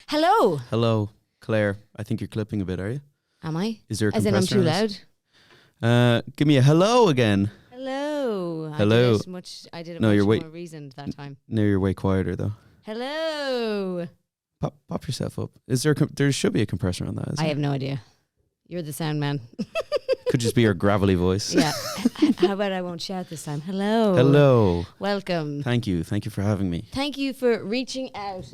Hello. Hello, Claire. I think you're clipping a bit, are you? Am I? Is there a As in I'm compressor too on this? loud? Give me a hello again. Hello. Hello. I did it No, much you're more way- reasoned that time. No, you're way quieter though. Hello. Pop yourself up. Is there? There should be a compressor on that. I have no idea. You're the sound man. Could just be your gravelly voice. Yeah. How about I won't shout this time? Hello. Hello. Welcome. Thank you. Thank you for having me. Thank you for reaching out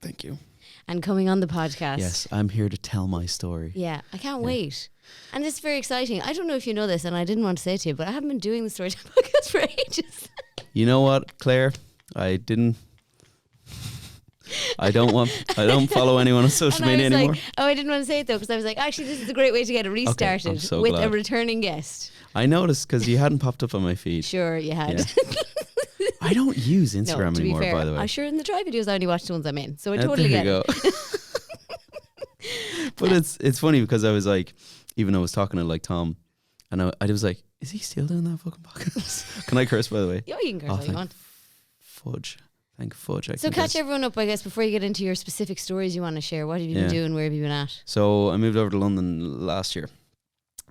Thank you. and coming on the podcast. Yes, I'm here to tell my story. Yeah, I can't wait. And it's very exciting. I don't know if you know this, and I didn't want to say it to you, but I haven't been doing the Storytime Podcast for ages. You know what, Claire? I don't follow anyone on social And I media was anymore. like, I didn't want to say it though, because I was like, actually, this is a great way to get it restarted I'm so with glad. a returning guest. I noticed because you hadn't popped up on my feed. Sure, you had. Yeah. I don't use No, Instagram to be anymore, fair, by the way. I'm sure in the try videos I only watch the ones I'm in, so I totally there get you it. go. But it's funny because I was like, even though I was talking to like Tom, and I was like, is he still doing that fucking podcast? Can I curse, by the way? Yeah, you can curse all you thank want. fudge. Thank fudge. So catch everyone up, I guess, before you get into your specific stories you want to share. What have you been Yeah. doing? Where have you been at? So I moved over to London last year.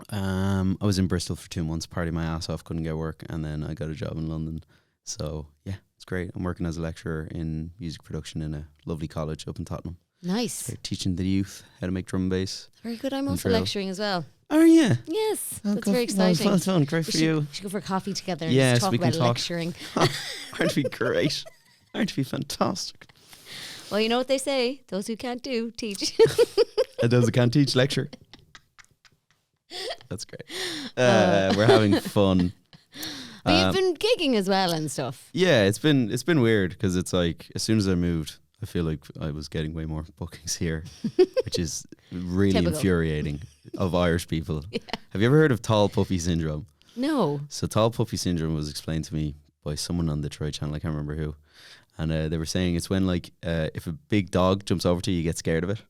I was in Bristol for 2 months, partying my ass off, couldn't get work, and then I got a job in London. So yeah, it's great. I'm working as a lecturer in music production in a lovely college up in Tottenham. Nice. They're teaching the youth how to make drum and bass. Very good. I'm And also drill. lecturing as well. Are you? Yes. Oh, That's very exciting. Well done. Great We for should, you. we should go for coffee together and Yes, just talk we can about talk. lecturing. Aren't we great? Aren't we fantastic? Well, you know what they say, those who can't do, teach. And those who can't teach, lecture. That's great. We're having fun. But you've been gigging as well and stuff. Yeah, it's been weird because it's like as soon as I moved, I feel like I was getting way more bookings here, which is really Typical. infuriating of Irish people. Yeah. Have you ever heard of tall puppy syndrome? No. So tall puppy syndrome was explained to me by someone on the Troy channel. I can't remember who, and they were saying it's when like if a big dog jumps over to you, you get scared of it,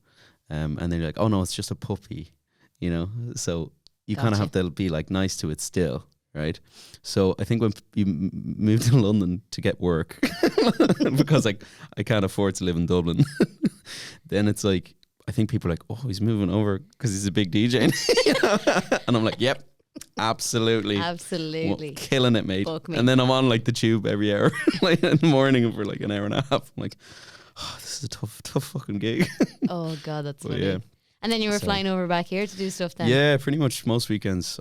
and then you're like, oh no, it's just a puppy, you know. So you kind of Gotcha. have to be like nice to it still. Right, so I think when you moved to London to get work, because like I can't afford to live in Dublin, then it's like I think people are like, oh, he's moving over because he's a big DJ, you know? And I'm like, yep, absolutely, Absolutely. killing it, mate. Book me. And then I'm on like the tube every hour, like in the morning for like an hour and a half. I'm like, oh, this is a tough fucking gig. Oh, God, that's But funny. yeah. And then you were So- flying over back here to do stuff then? Yeah, pretty much most weekends.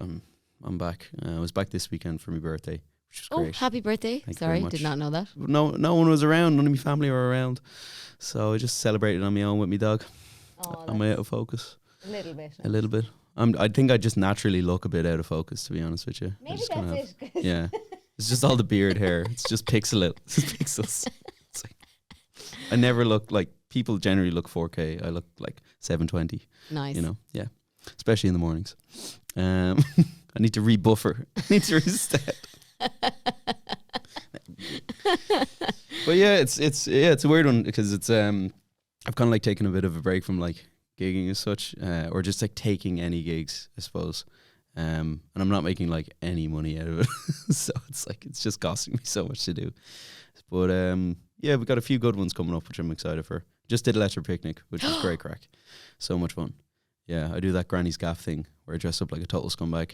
I'm back. I was back this weekend for my birthday, which was Oh, great. happy birthday. Thank you Sorry, very did much. not know that. No one was around. None of my family were around, so I just celebrated on my own with my dog. Oh, Am I out of focus? a little bit. A little bit. I think I just naturally look a bit out of focus, to be honest with you. I Maybe just kinda that's have- it. Yeah, it's just all the beard hair. It's just pixels. It's like, I never look like people generally look 4K. I look like 720. Nice. You know, yeah, especially in the mornings. I need to rebuffer. I need to reset. But yeah, it's a weird one because it's I've kind of like taken a bit of a break from like gigging as such, or just like taking any gigs, I suppose. And I'm not making like any money out of it, so it's like it's just costing me so much to do. But yeah, we got a few good ones coming up, which I'm excited for. Just did a letter picnic, which was great crack. So much fun. Yeah, I do that Granny's Gaff thing where I dress up like a total scumbag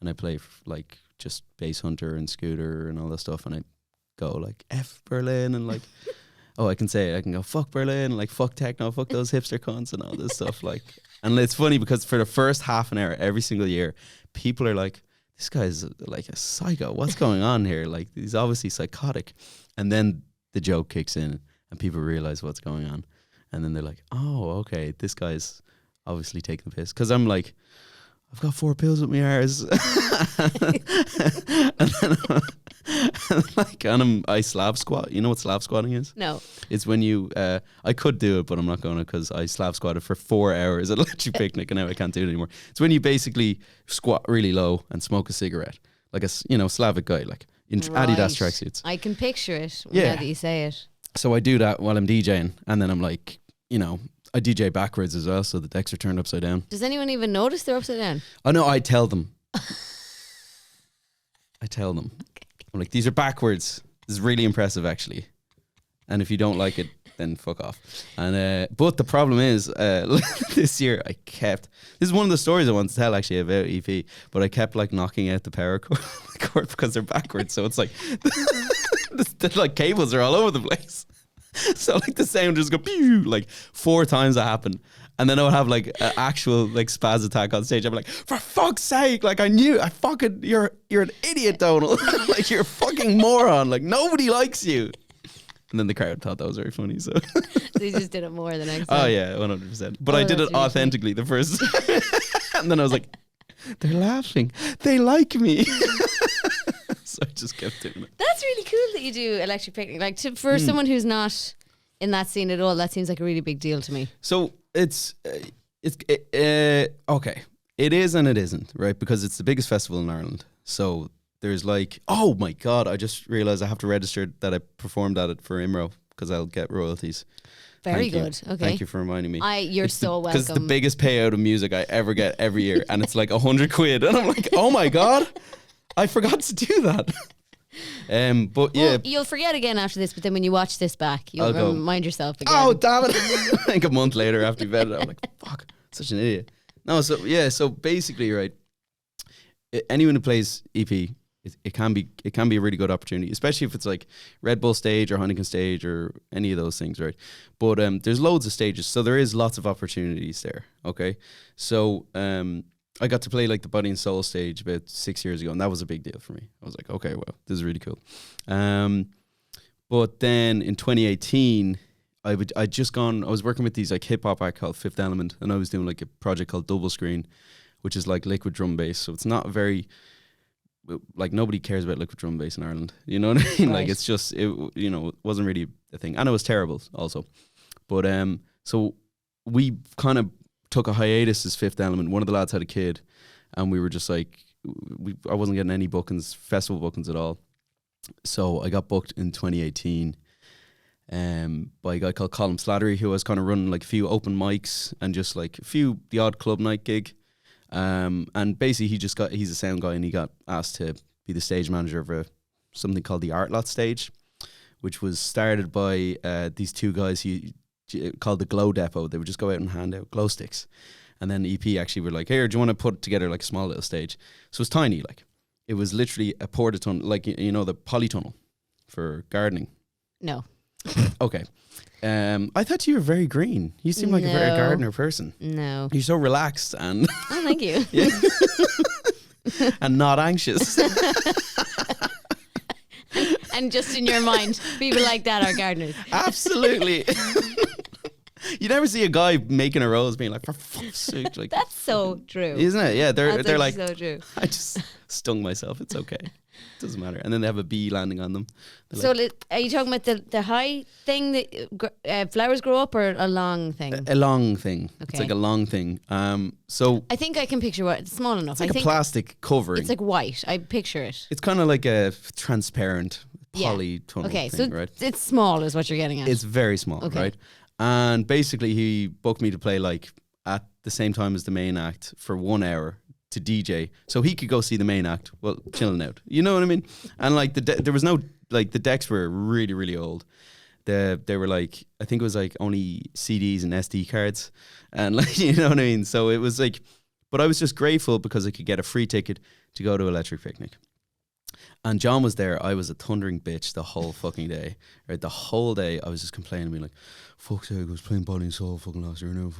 and I play like just bass hunter and scooter and all that stuff, and I go like F Berlin and like I can go fuck Berlin, like fuck techno, fuck those hipster cunts and all this stuff, like. And it's funny because for the first half an hour every single year, people are like, this guy's like a psycho, what's going on here, like he's obviously psychotic. And then the joke kicks in and people realize what's going on, and then they're like, oh okay, this guy's obviously taking the piss, because I'm like, I've got 4 pills with my ears. I slab squat. You know what slab squatting is? No. It's when you, I could do it, but I'm not going to because I slab squatted for 4 hours at a electric picnic and now I can't do it anymore. It's when you basically squat really low and smoke a cigarette. Like a, Slavic guy, like in Right. Adidas tracksuits. I can picture it Yeah. now that you say it. So I do that while I'm DJing, and then I'm like, I DJ backwards as well, so the decks are turned upside down. Does anyone even notice they're upside down? Oh no, I tell them. I'm like, these are backwards. This is really impressive, actually. And if you don't like it, then fuck off. And but the problem is, this year this is one of the stories I want to tell actually about EP, but I kept like knocking out the power cord because they're backwards, so it's like the like cables are all over the place. So like the sound just go pew, like 4 times that happened. And then I would have like an actual like spaz attack on stage. I'd be like, for fuck's sake, like you're an idiot, Donal. Like you're a fucking moron. Like nobody likes you. And then the crowd thought that was very funny. So you just did it more the next time. Oh yeah, 100%. But I did it really authentically the first. And then I was like, they're laughing. They like me. So I just kept doing it. That's really cool that you do electric picnic. Like for someone who's not in that scene at all, that seems like a really big deal to me. So it's okay. It is and it isn't, right? Because it's the biggest festival in Ireland. So there's like, oh my God, I just realized I have to register that I performed at it for IMRO because I'll get royalties. Very good. Okay. Thank you for reminding me. You're so welcome. Because it's the biggest payout of music I ever get every year. And it's like 100 quid. And I'm like, oh my God, I forgot to do that. But yeah, you'll forget again after this. But then when you watch this back, you'll remind yourself again. Oh damn it! Like a month later after you've edited it, I'm like, fuck, such an idiot. No, so yeah, so basically, right. Anyone who plays EP, it can be a really good opportunity, especially if it's like Red Bull stage or Heineken stage or any of those things, right? But there's loads of stages, so there is lots of opportunities there. Okay, so I got to play like the Body and Soul stage about 6 years ago, and that was a big deal for me. I was like, okay, well, this is really cool. But then in 2018, I was working with these like hip hop act called Fifth Element, and I was doing like a project called Double Screen, which is like liquid drum bass. So it's not very, like nobody cares about liquid drum bass in Ireland. You know what I mean? Right. Like it's just, it wasn't really a thing. And it was terrible also. But so we kind of took a hiatus as Fifth Element. One of the lads had a kid, and we were just like, I wasn't getting any bookings, festival bookings at all. So I got booked in 2018 by a guy called Colin Slattery, who was kind of running like a few open mics and just like the odd club night gig. And basically he's a sound guy, and he got asked to be the stage manager of something called the Art Lot stage, which was started by these two guys called the Glow Depot. They would just go out and hand out glow sticks. And then EP actually were like, hey, do you want to put together like a small little stage? So it was tiny, like it was literally a porta-tunnel, like, the polytunnel for gardening. No. Okay. I thought you were very green. You seem like a very gardener person. No. You're so relaxed and... Oh, thank you. And not anxious. And just in your mind, people like that are gardeners. Absolutely. You never see a guy making a rose being like, for fuck's sake. Like, that's so true. Isn't it? Yeah, they're like, so true. I just stung myself. It's okay. Doesn't matter. And then they have a bee landing on them. They're so are you talking about the high thing that flowers grow up, or a long thing? A long thing. Okay. It's like a long thing. So I think I can picture what it's small enough. It's like a plastic covering. It's like white. I picture it. It's kind of like a transparent polytunnel okay, thing, so right? It's small is what you're getting at. It's very small, okay. Right? And basically he booked me to play like at the same time as the main act for 1 hour to DJ, so he could go see the main act while chilling out. You know what I mean? And like there was no, like, the decks were really, really old. They were like, I think it was like only CDs and SD cards, and like, you know what I mean? So it was like, but I was just grateful because I could get a free ticket to go to Electric Picnic. And John was there. I was a thundering bitch the whole fucking day. Right, the whole day I was just complaining, being like, "Fuck's sake, I was playing Body and Soul fucking last year now."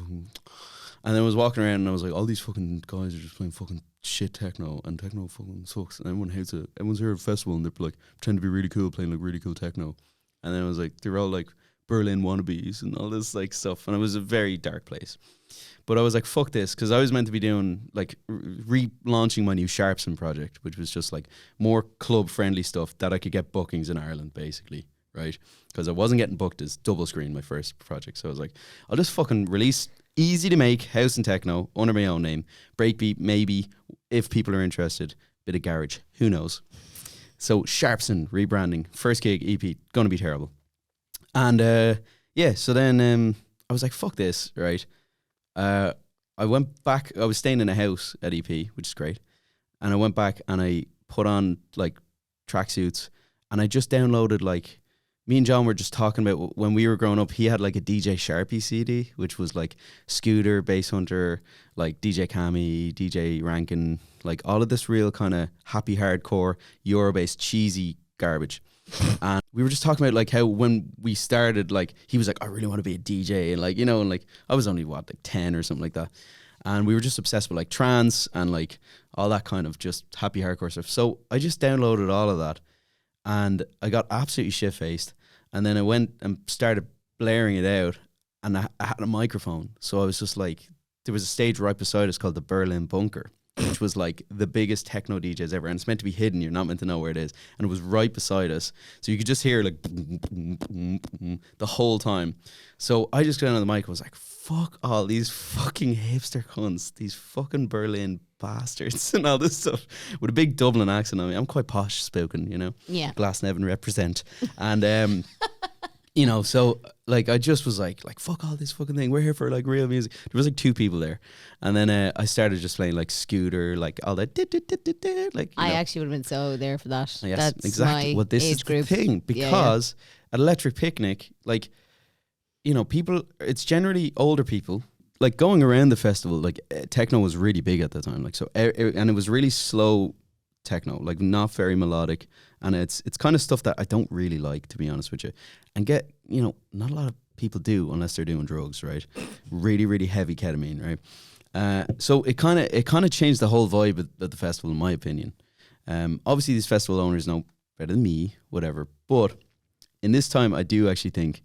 And then I was walking around and I was like, all these fucking guys are just playing fucking shit techno, and techno fucking sucks, and everyone hates it. Everyone's here at a festival and they're like pretending to be really cool, playing like really cool techno. And then I was like, they're all like Berlin wannabes and all this like stuff, and it was a very dark place. But I was like, fuck this, because I was meant to be doing like relaunching my new Sharpson project, which was just like more club friendly stuff that I could get bookings in Ireland, basically, right? Because I wasn't getting booked as Double Screen, my first project. So I was like, I'll just fucking release easy to make house and techno under my own name, breakbeat maybe, if people are interested, bit of garage, who knows. So Sharpson rebranding, first gig, EP, gonna be terrible. And yeah, so then I was like, fuck this, right? I went back, I was staying in a house at EP, which is great, and I went back and I put on like tracksuits, and I just downloaded like me and John were just talking about when we were growing up, he had like a DJ Sharpie CD, which was like Scooter, Bass Hunter, like DJ Cammy, DJ Rankin, like all of this real kind of happy hardcore, Euro-based cheesy garbage. And we were just talking about like how when we started, like he was like, I really want to be a DJ, and like, you know, and like I was only like 10 or something like that. And we were just obsessed with like trance and like all that kind of just happy hardcore stuff. So I just downloaded all of that and I got absolutely shit-faced. And then I went and started blaring it out, and I had a microphone. So I was just like, there was a stage right beside us called the Berlin Bunker, which was like the biggest techno DJs ever. And it's meant to be hidden. You're not meant to know where it is. And it was right beside us. So you could just hear like the whole time. So I just got on the mic and was like, fuck all these fucking hipster cunts, these fucking Berlin bastards and all this stuff, with a big Dublin accent on me. I'm quite posh spoken, you know. Yeah. Glasnevin represent. And you know, so like I just was like fuck all this fucking thing. We're here for like real music. There was like 2 people there, and then I started just playing like Scooter, like all that. Like I actually would have been so there for that. Yes, That's exactly. My Well, this age is group. the thing, because at Electric Picnic, like, you know, people, it's generally older people. Like going around the festival, like techno was really big at the time. Like so, and it was really slow techno, like not very melodic, and it's kind of stuff that I don't really like, to be honest with you. And you know, not a lot of people do unless they're doing drugs, right? Really, really heavy ketamine, right? So it kind of changed the whole vibe of the festival, in my opinion. Obviously, these festival owners know better than me, whatever. But in this time, I do actually think,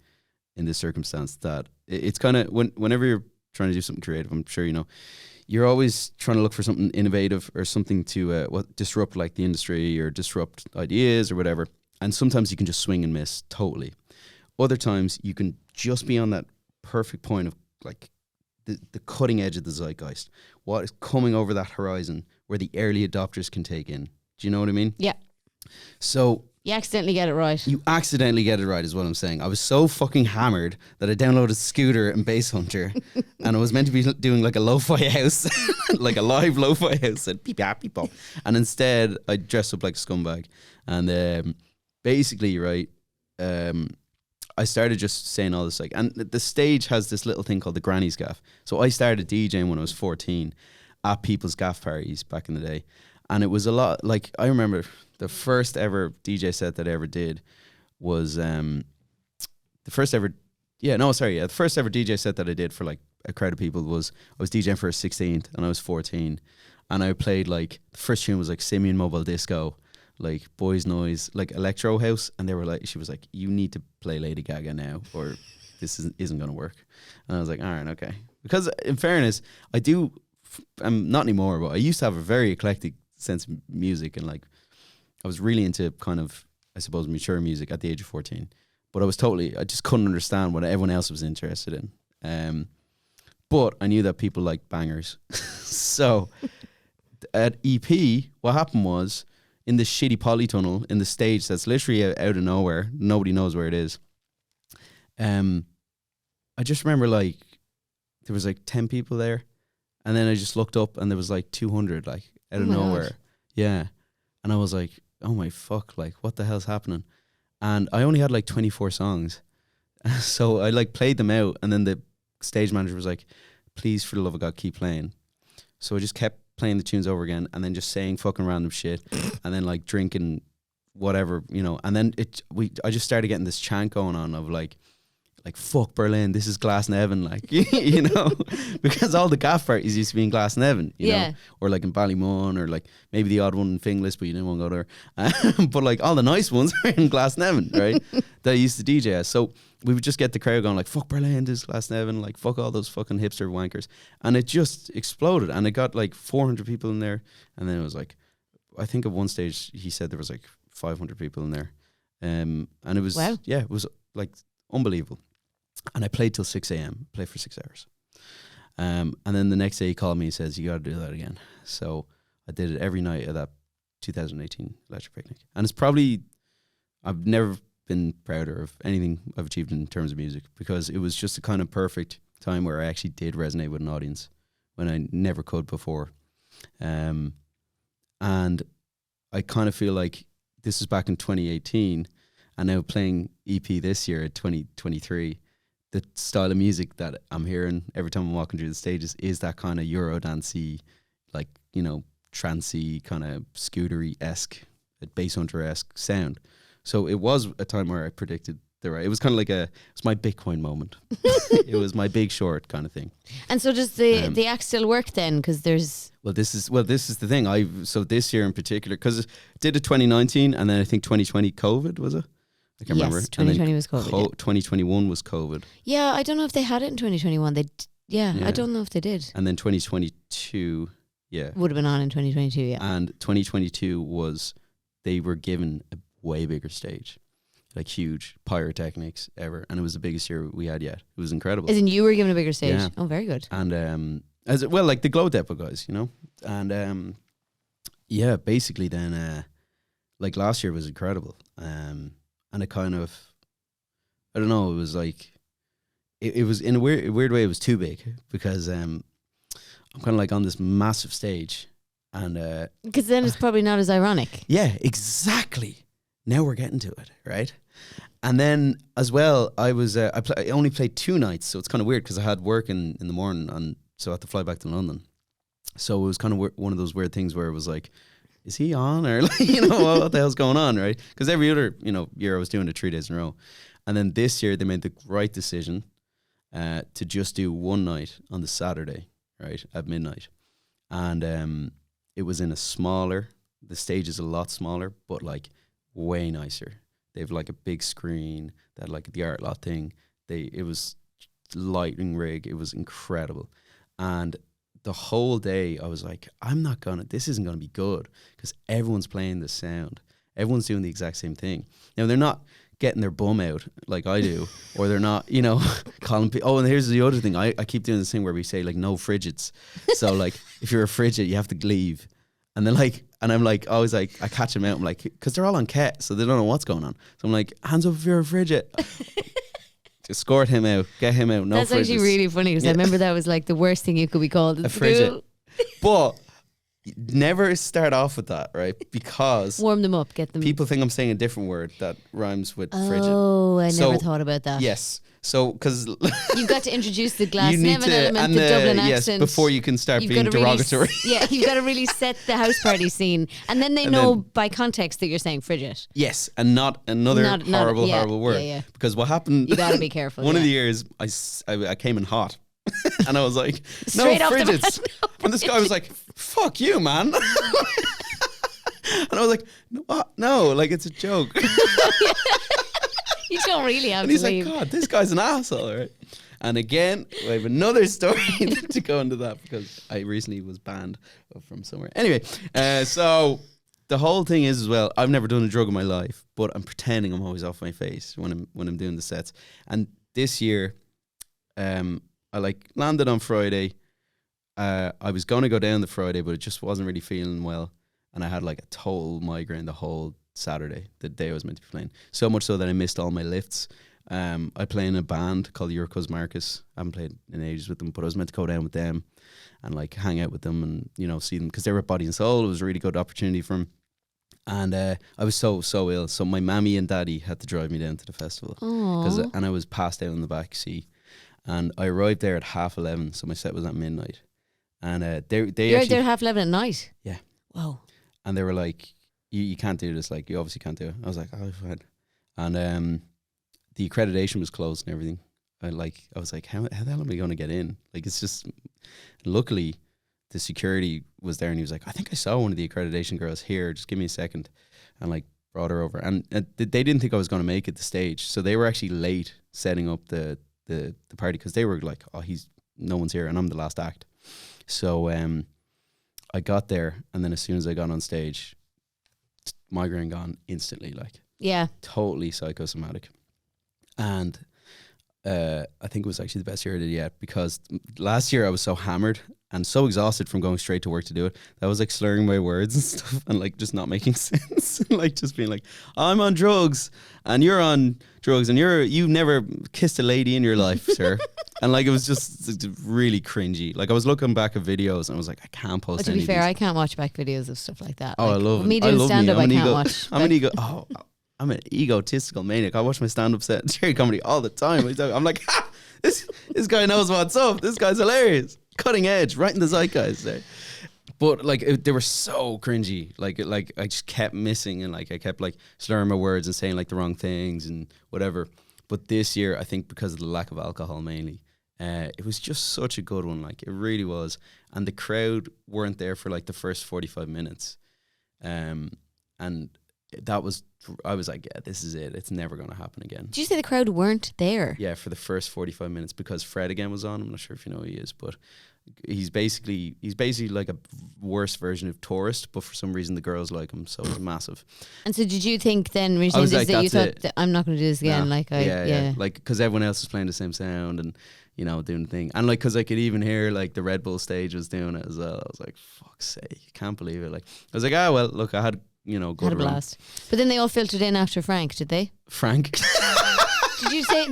in this circumstance, that it's kind of whenever you're trying to do something creative, I'm sure you know, you're always trying to look for something innovative or something to disrupt like the industry or disrupt ideas or whatever. And sometimes you can just swing and miss totally. Other times you can just be on that perfect point of like the cutting edge of the zeitgeist, what is coming over that horizon where the early adopters can take in. Do you know what I mean? Yeah. So you accidentally get it right. You accidentally get it right is what I'm saying. I was so fucking hammered that I downloaded Scooter and Bass Hunter, and I was meant to be doing like a lo-fi house, like a live lo-fi house, and beep beep beep. And instead I dressed up like a scumbag, and basically, right, I started just saying all this, like, and the stage has this little thing called the Granny's Gaff. So I started DJing when I was 14 at people's gaff parties back in the day. And it was a lot, like, I remember the first ever DJ set that I ever did was the first ever DJ set that I did for like a crowd of people was, I was DJing for a 16th and I was 14. And I played like, the first tune was like Simian Mobile Disco, like Boys Noise, like Electro House. And they were like, she was like, you need to play Lady Gaga now or this isn't going to work. And I was like, all right, okay. Because in fairness, I'm not anymore, but I used to have a very eclectic sense of music, and like I was really into kind of, I suppose, mature music at the age of 14, but I just couldn't understand what everyone else was interested in, but I knew that people like bangers. So at EP, what happened was, in this shitty polytunnel in the stage that's literally out of nowhere, nobody knows where it is, I just remember like there was like 10 people there, and then I just looked up and there was like 200, like out of nowhere. God. Yeah. And I was like, oh my fuck, like what the hell's happening? And I only had like 24 songs. So I like played them out, and then the stage manager was like, please, for the love of God, keep playing. So I just kept playing the tunes over again, and then just saying fucking random shit, and then like drinking whatever, you know. And then I just started getting this chant going on of like fuck Berlin, this is Glasnevin, like, you know, because all the gaff parties used to be in Glasnevin, you know, or like in Ballymun, or like maybe the odd one in Finglas, but you didn't want to go there. But like all the nice ones are in Glasnevin, right? That I used to DJ at. So we would just get the crowd going like, fuck Berlin, this is Glasnevin, like fuck all those fucking hipster wankers. And it just exploded, and it got like 400 people in there. And then it was like, I think at one stage he said there was like 500 people in there. And it was, it was like unbelievable. And I played till 6 a.m, played for 6 hours. And then the next day he called me and says, you got to do that again. So I did it every night of that 2018 Electric Picnic. And it's probably, I've never been prouder of anything I've achieved in terms of music, because it was just a kind of perfect time where I actually did resonate with an audience when I never could before. And I kind of feel like this is back in 2018, And now playing EP this year at 2023, the style of music that I'm hearing every time I'm walking through the stages is that kind of Eurodancey, like, trancey, kind of scootery-esque, bass hunter-esque sound. So it was a time where I predicted it was kind of like it's my Bitcoin moment. It was my Big Short kind of thing. And so does the act still work then? Because there's... This is the thing. So this year in particular, because I did it 2019 and then I think 2020 COVID, was it? I can't remember. 2020 was COVID. 2021 was COVID. Yeah, I don't know if they had it in 2021. I don't know if they did. And then 2022, would have been on in 2022, yeah. And 2022 they were given a way bigger stage. Like huge pyrotechnics ever, and it was the biggest year we had yet. It was incredible. As in you were given a bigger stage? Yeah. Oh, very good. And like the Glow Depot guys, and basically then like last year was incredible, and it kind of, I don't know, it was like it was in a weird way it was too big, because I'm kind of like on this massive stage, and because then it's probably not as ironic. Yeah, exactly. Now we're getting to it, right? And then as well, I only played 2 nights, so it's kind of weird because I had work in the morning, and so I had to fly back to London. So it was kind of one of those weird things where it was like, is he on, or like, what the hell's going on, right? Because every other year I was doing it 3 days in a row, and then this year they made the right decision to just do 1 night on the Saturday, right, at midnight, and it was in the stage is a lot smaller, but like way nicer. They have like a big screen, they had like the art lot thing. It was lighting rig. It was incredible. And the whole day I was like, this isn't gonna be good, because everyone's playing the sound. Everyone's doing the exact same thing. Now they're not getting their bum out like I do, or they're not, calling people. Oh, and here's the other thing. I keep doing this thing where we say like no frigids. So like if you're a frigid, you have to leave. And then I'm like, always like, I catch them out. I'm like, because they're all on ket, so they don't know what's going on. So I'm like, hands up if you're a frigid. Escort him out, get him out. No, that's actually really funny, because I remember that was like the worst thing you could be called at a frigid. But never start off with that, right? Because warm them up, get them. People think I'm saying a different word that rhymes with frigid. Oh, I never thought about that. Yes. So, because you've got to introduce the Glasnevin element, the Dublin accent. Yes, before you can start being derogatory. You've got to really set the house party scene, and then they know by context that you're saying frigid. Yes, and not another horrible word. Yeah. Because what happened? You got to be careful. One of the years, I came in hot, and I was like, straight no off frigids. And this guy was like, "Fuck you, man." And I was like, "No, like it's a joke." You don't really have and to he's leave. like, God, this guy's an asshole, right? And again, we have another story to go into that, because I recently was banned from somewhere. Anyway, so the whole thing is as well, I've never done a drug in my life, but I'm pretending I'm always off my face when I'm doing the sets. And this year, I like landed on Friday. I was going to go down the Friday, but it just wasn't really feeling well. And I had like a total migraine the whole Saturday, the day I was meant to be playing. So much so that I missed all my lifts. I play in a band called Yurkos Marcus. I haven't played in ages with them, but I was meant to go down with them and like hang out with them and, see them, because they were at Body and Soul. It was a really good opportunity for them. And I was so ill. So my mammy and daddy had to drive me down to the festival. And I was passed out in the back seat. And I arrived there at 11:30, so my set was at midnight. And they You're out there at 11:30 at night? Yeah. Wow. And they were like, you can't do this, like you obviously can't do it. I was like, oh, fine. And the accreditation was closed and everything. I was like, how the hell am I going to get in? Like, it's just, luckily the security was there, and he was like, I think I saw one of the accreditation girls here, just give me a second, and like brought her over. And they didn't think I was going to make it to stage, so they were actually late setting up the party, because they were like, oh, no one's here, and I'm the last act. So I got there, and then as soon as I got on stage, migraine gone instantly, like, yeah, totally psychosomatic. And I think it was actually the best year I did yet, because last year I was so hammered and so exhausted from going straight to work to do it that I was like slurring my words and stuff, and like just not making sense. Like just being like, I'm on drugs and you're on drugs and you've never kissed a lady in your life, sir. And like it was just really cringy. Like I was looking back at videos and I was like, I can't post. To any be of fair, these. I can't watch back videos of stuff like that. Oh, like, I love me doing stand up. I can't watch. I'm an ego. Oh, I'm an egotistical maniac. I watch my stand-up set and Jerry comedy all the time. I'm like, ha, this guy knows what's up. This guy's hilarious. Cutting edge, right in the zeitgeist there. But like they were so cringy. Like I just kept missing, and like I kept like slurring my words and saying like the wrong things and whatever. But this year, I think because of the lack of alcohol mainly, it was just such a good one. Like it really was. And the crowd weren't there for like the first 45 minutes. And that was, I was like, yeah, this is it. It's never going to happen again. Did you say the crowd weren't there? Yeah, for the first 45 minutes because Fred again was on. I'm not sure if you know who he is, but he's basically like a worse version of Tourist, but for some reason the girls like him, so it's massive. And so did you think then when you was this like, that you that's thought that I'm not going to do this again? Nah. Like yeah. Like because everyone else was playing the same sound and you know doing the thing, and like because I could even hear like the Red Bull stage was doing it as well. I was like, fuck's sake, I can't believe it. Like I was like, well, look, I had good had a blast. But then they all filtered in after Frank, did they? Frank. Did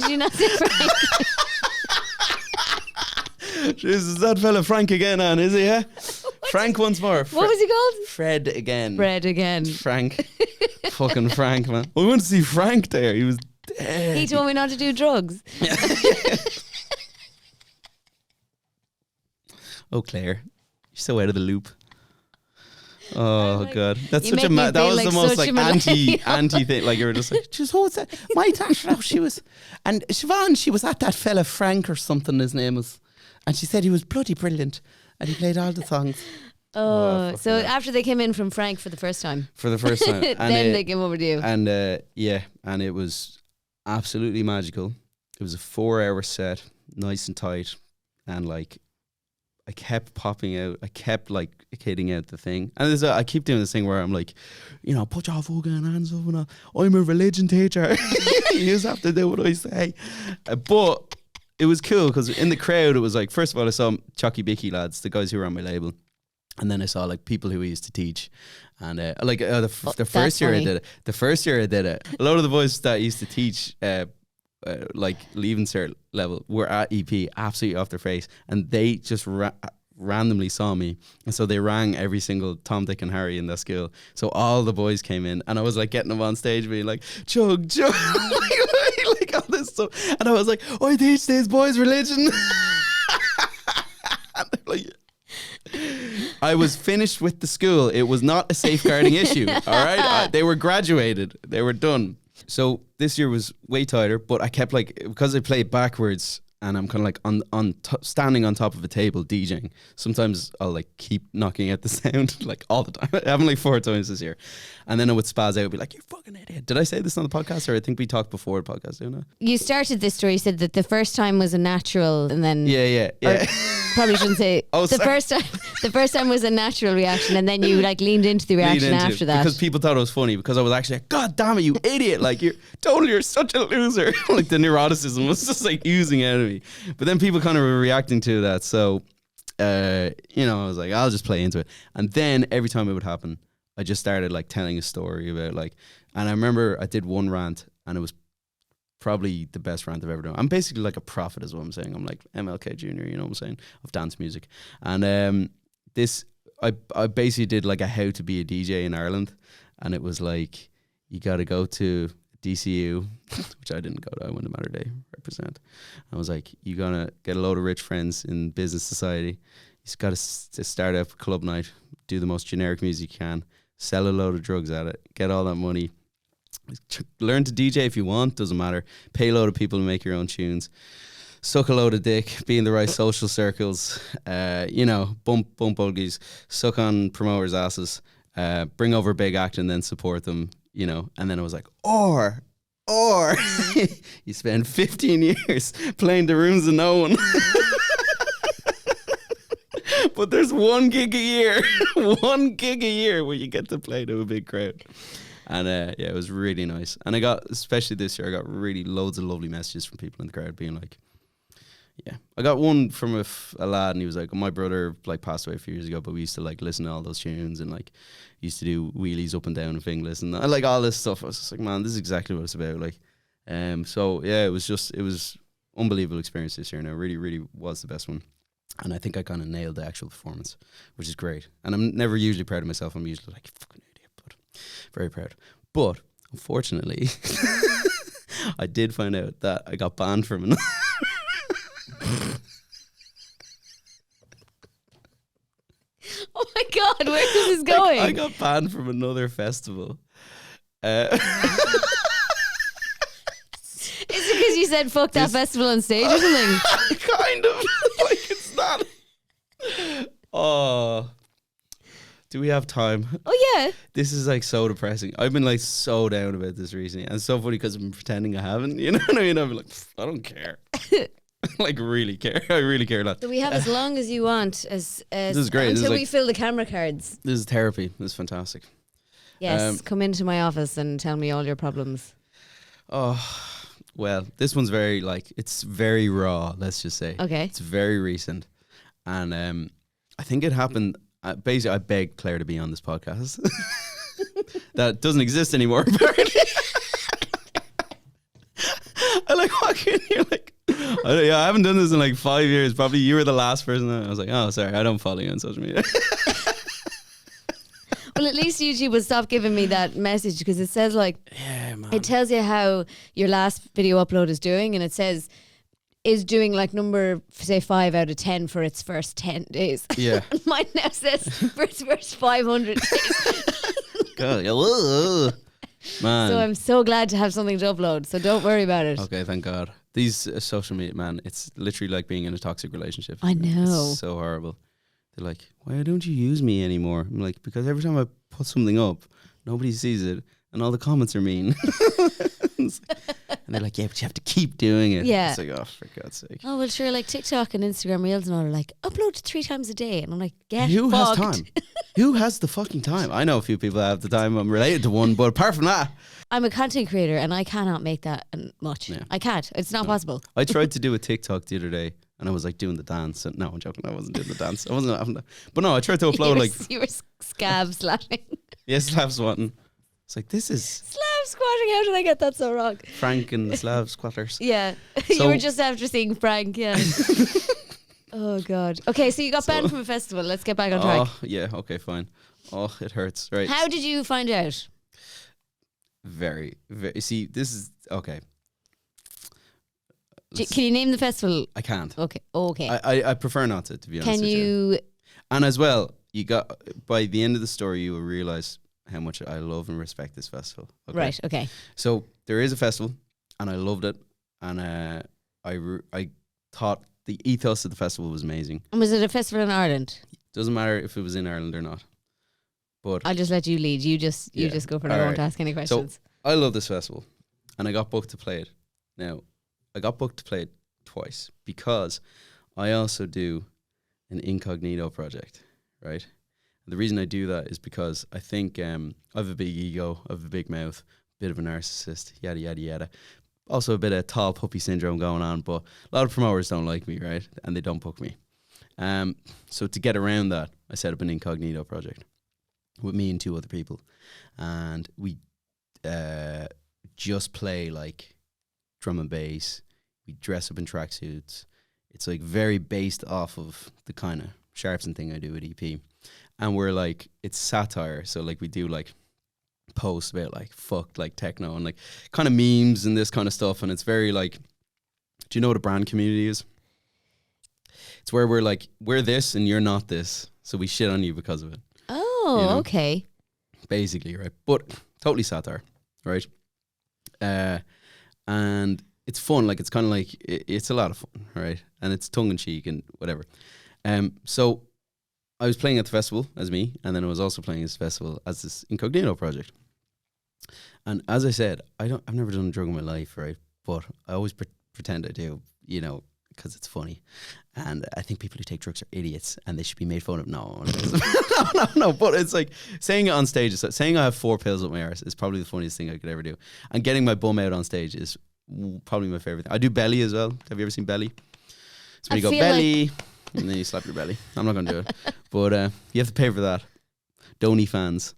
you not say Frank? Jesus, that fella Frank again, Anne, is he? Yeah. Frank once more. What was he called? Fred again. Frank. Fucking Frank, man. We went to see Frank there. He was dead. He told me not to do drugs. Oh, Claire, you're so out of the loop. Oh God, that's you such a make me that feel was like the most such like a anti thing. Like you were just like, just what's that? My tash, she was, and Siobhan, she was at that fella Frank or something. His name was, and she said he was bloody brilliant, and he played all the songs. Oh, so after they came in from Frank for the first time, and then they came over to you, and and it was absolutely magical. It was a 4-hour set, nice and tight, and like. I kept popping out. I kept like hitting out the thing, and I keep doing this thing where I'm like, put your fucking hands up, and I'm a religion teacher. You just have to do what I say. But it was cool because in the crowd, it was like, first of all, I saw Chucky Bicky lads, the guys who were on my label, and then I saw like people who we used to teach, and the first year I did it. The first year I did it, a lot of the boys that used to teach. Like leaving cert level were at EP absolutely off their face, and they just randomly saw me, and so they rang every single Tom, Dick and Harry in that school. So all the boys came in, and I was like getting them on stage being like chug like all this stuff, and I was like, I teach these boys religion. Like, I was finished with the school. It was not a safeguarding issue. All right, they were graduated, they were done. So this year was way tighter, but I kept like, because I played backwards and I'm kind of like standing on top of a table DJing. Sometimes I'll like keep knocking out the sound like all the time. I haven't like 4 times this year. And then I would spaz out and be like, you fucking idiot. Did I say this on the podcast, or I think we talked before the podcast, didn't I? You started this story, you said that the first time was a natural, and then Yeah. Probably shouldn't say the first time was a natural reaction, and then you like leaned into the reaction after that because people thought it was funny, because I was actually like, God damn it, you idiot, like you're such a loser. Like the neuroticism was just like oozing out of me. But then people kind of were reacting to that, so I was like, I'll just play into it. And then every time it would happen, I just started like telling a story about like, and I remember I did one rant, and it was probably the best rant I've ever done. I'm basically like a prophet is what I'm saying. I'm like MLK Jr., you know what I'm saying, of dance music. And I basically did like a how to be a DJ in Ireland, and it was like, you got to go to DCU, which I didn't go to. I went to Matter Day represent. I was like, you're gonna get a load of rich friends in business society. You've got to start up a club night, do the most generic music you can, sell a load of drugs at it, get all that money. Learn to DJ if you want, doesn't matter. Pay a load of people to make your own tunes. Suck a load of dick, be in the right social circles, bump olgies, suck on promoters' asses, bring over a big act and then support them, And then I was like, or you spend 15 years playing the rooms of no one. But there's 1 gig a year, 1 gig a year where you get to play to a big crowd. And it was really nice. And I got, especially this year, I got really loads of lovely messages from people in the crowd being like, yeah. I got one from a lad, and he was like, my brother like passed away a few years ago, but we used to like listen to all those tunes and like used to do wheelies up and down and Finglas and like all this stuff. I was just like, man, this is exactly what it's about. Like, so yeah, it was unbelievable experience this year, and it really, really was the best one. And I think I kind of nailed the actual performance, which is great. And I'm never usually proud of myself. I'm usually like, fucking idiot, but very proud. But Unfortunately, I did find out that I got banned from another. Oh my God, where is this going? I got banned from another festival. Is it because you said fuck that festival on stage or something? Kind of. Like, it's not. Oh. Do we have time? Oh yeah. This is like so depressing. I've been like so down about this recently. And it's so funny because I'm pretending I haven't. You know what I mean? I'm like, I don't care. Like, really care. I really care a lot. So we have as long as you want as This is great. until This is we fill the camera cards. This is therapy. This is fantastic. Yes, come into my office and tell me all your problems. Oh, well, this one's very like, it's very raw, let's just say. Okay. It's very recent. And I think it happened, basically I begged Claire to be on this podcast. That doesn't exist anymore, apparently. I like walk in here like, I haven't done this in like 5 years. Probably you were the last person. I was like, oh, sorry, I don't follow you on social media. Well, at least YouTube will stop giving me that message because it says like, Yeah, man. it tells you how your last video upload is doing, and it says is doing like number say 5 out of 10 for its first 10 days. Yeah. And mine now says for its first 500 days. God, ugh. Man. So I'm so glad to have something to upload. So don't worry about it. Okay, thank God. These social media, man, it's literally like being in a toxic relationship. I know. It's so horrible. They're like, why don't you use me anymore? I'm like, because every time I put something up, nobody sees it and all the comments are mean. And they're like, yeah, but you have to keep doing it. Yeah. It's like, oh, for God's sake. Oh, well, sure, like TikTok and Instagram Reels and all are like, upload 3 times a day. And I'm like, get Who fucked. has time? Who has the fucking time? I know a few people that have the time. I'm related to one, but apart from that, I'm a content creator and I cannot make that much. Yeah. I can't. It's not possible. I tried to do a TikTok the other day and I was like doing the dance. And no, I'm joking. I wasn't doing the dance. I wasn't having that. But no, I tried to upload You were scab slashing. yes, Slav swatting. It's like, this is Slav squatting. How did I get that so wrong? Frank and the Slav squatters. Yeah. You So- were just after seeing Frank. Yeah. Oh, God. Okay, so you got banned from a festival. Let's get back on track. Oh, yeah. Okay, fine. Oh, it hurts. Right. How did you find out? Very, very. See, this is okay. Can you name the festival? I can't. Okay. Okay. I prefer not to be honest. Can with you? And as well, you got by the end of the story, you will realize how much I love and respect this festival. Okay? Right. Okay. So there is a festival, and I loved it, and I thought the ethos of the festival was amazing. And was it a festival in Ireland? Doesn't matter if it was in Ireland or not, but I'll just let you lead. You just Yeah. go for it. I All won't right. ask any questions. I love this festival, and I got booked to play it. Now, I got booked to play it twice because I also do an incognito project, right? And the reason I do that is because I think I have a big ego, I have a big mouth, bit of a narcissist, yada, yada, yada. Also a bit of tall puppy syndrome going on, but a lot of promoters don't like me, right? And they don't book me. So to get around that, I set up an incognito project with me and 2 other people. And we just play like drum and bass. We dress up in tracksuits. It's like very based off of the kind of Sharpson thing I do with EP. And we're like, it's satire. So like we do like posts about like fuck like techno and like kind of memes and this kind of stuff. And it's very like, do you know what a brand community is? It's where we're like, we're this and you're not this. So we shit on you because of it. Oh, You know? okay. Basically, right? But totally satire, right? And it's fun. Like, it's kind of like, it's a lot of fun, right? And it's tongue-in-cheek and whatever. So I was playing at the festival as me, and then I was also playing this festival as this incognito project. And as I said, I've never done a drug in my life, right? But I always pretend I do, you know, because it's funny. And I think people who take drugs are idiots and they should be made fun of. No. No. But it's like saying it on stage, saying I have 4 pills up my arse is probably the funniest thing I could ever do. And getting my bum out on stage is probably my favorite thing. I do belly as well. Have you ever seen belly? It's when you go belly and then you slap your belly. I'm not going to do it. But you have to pay for that. Donny fans.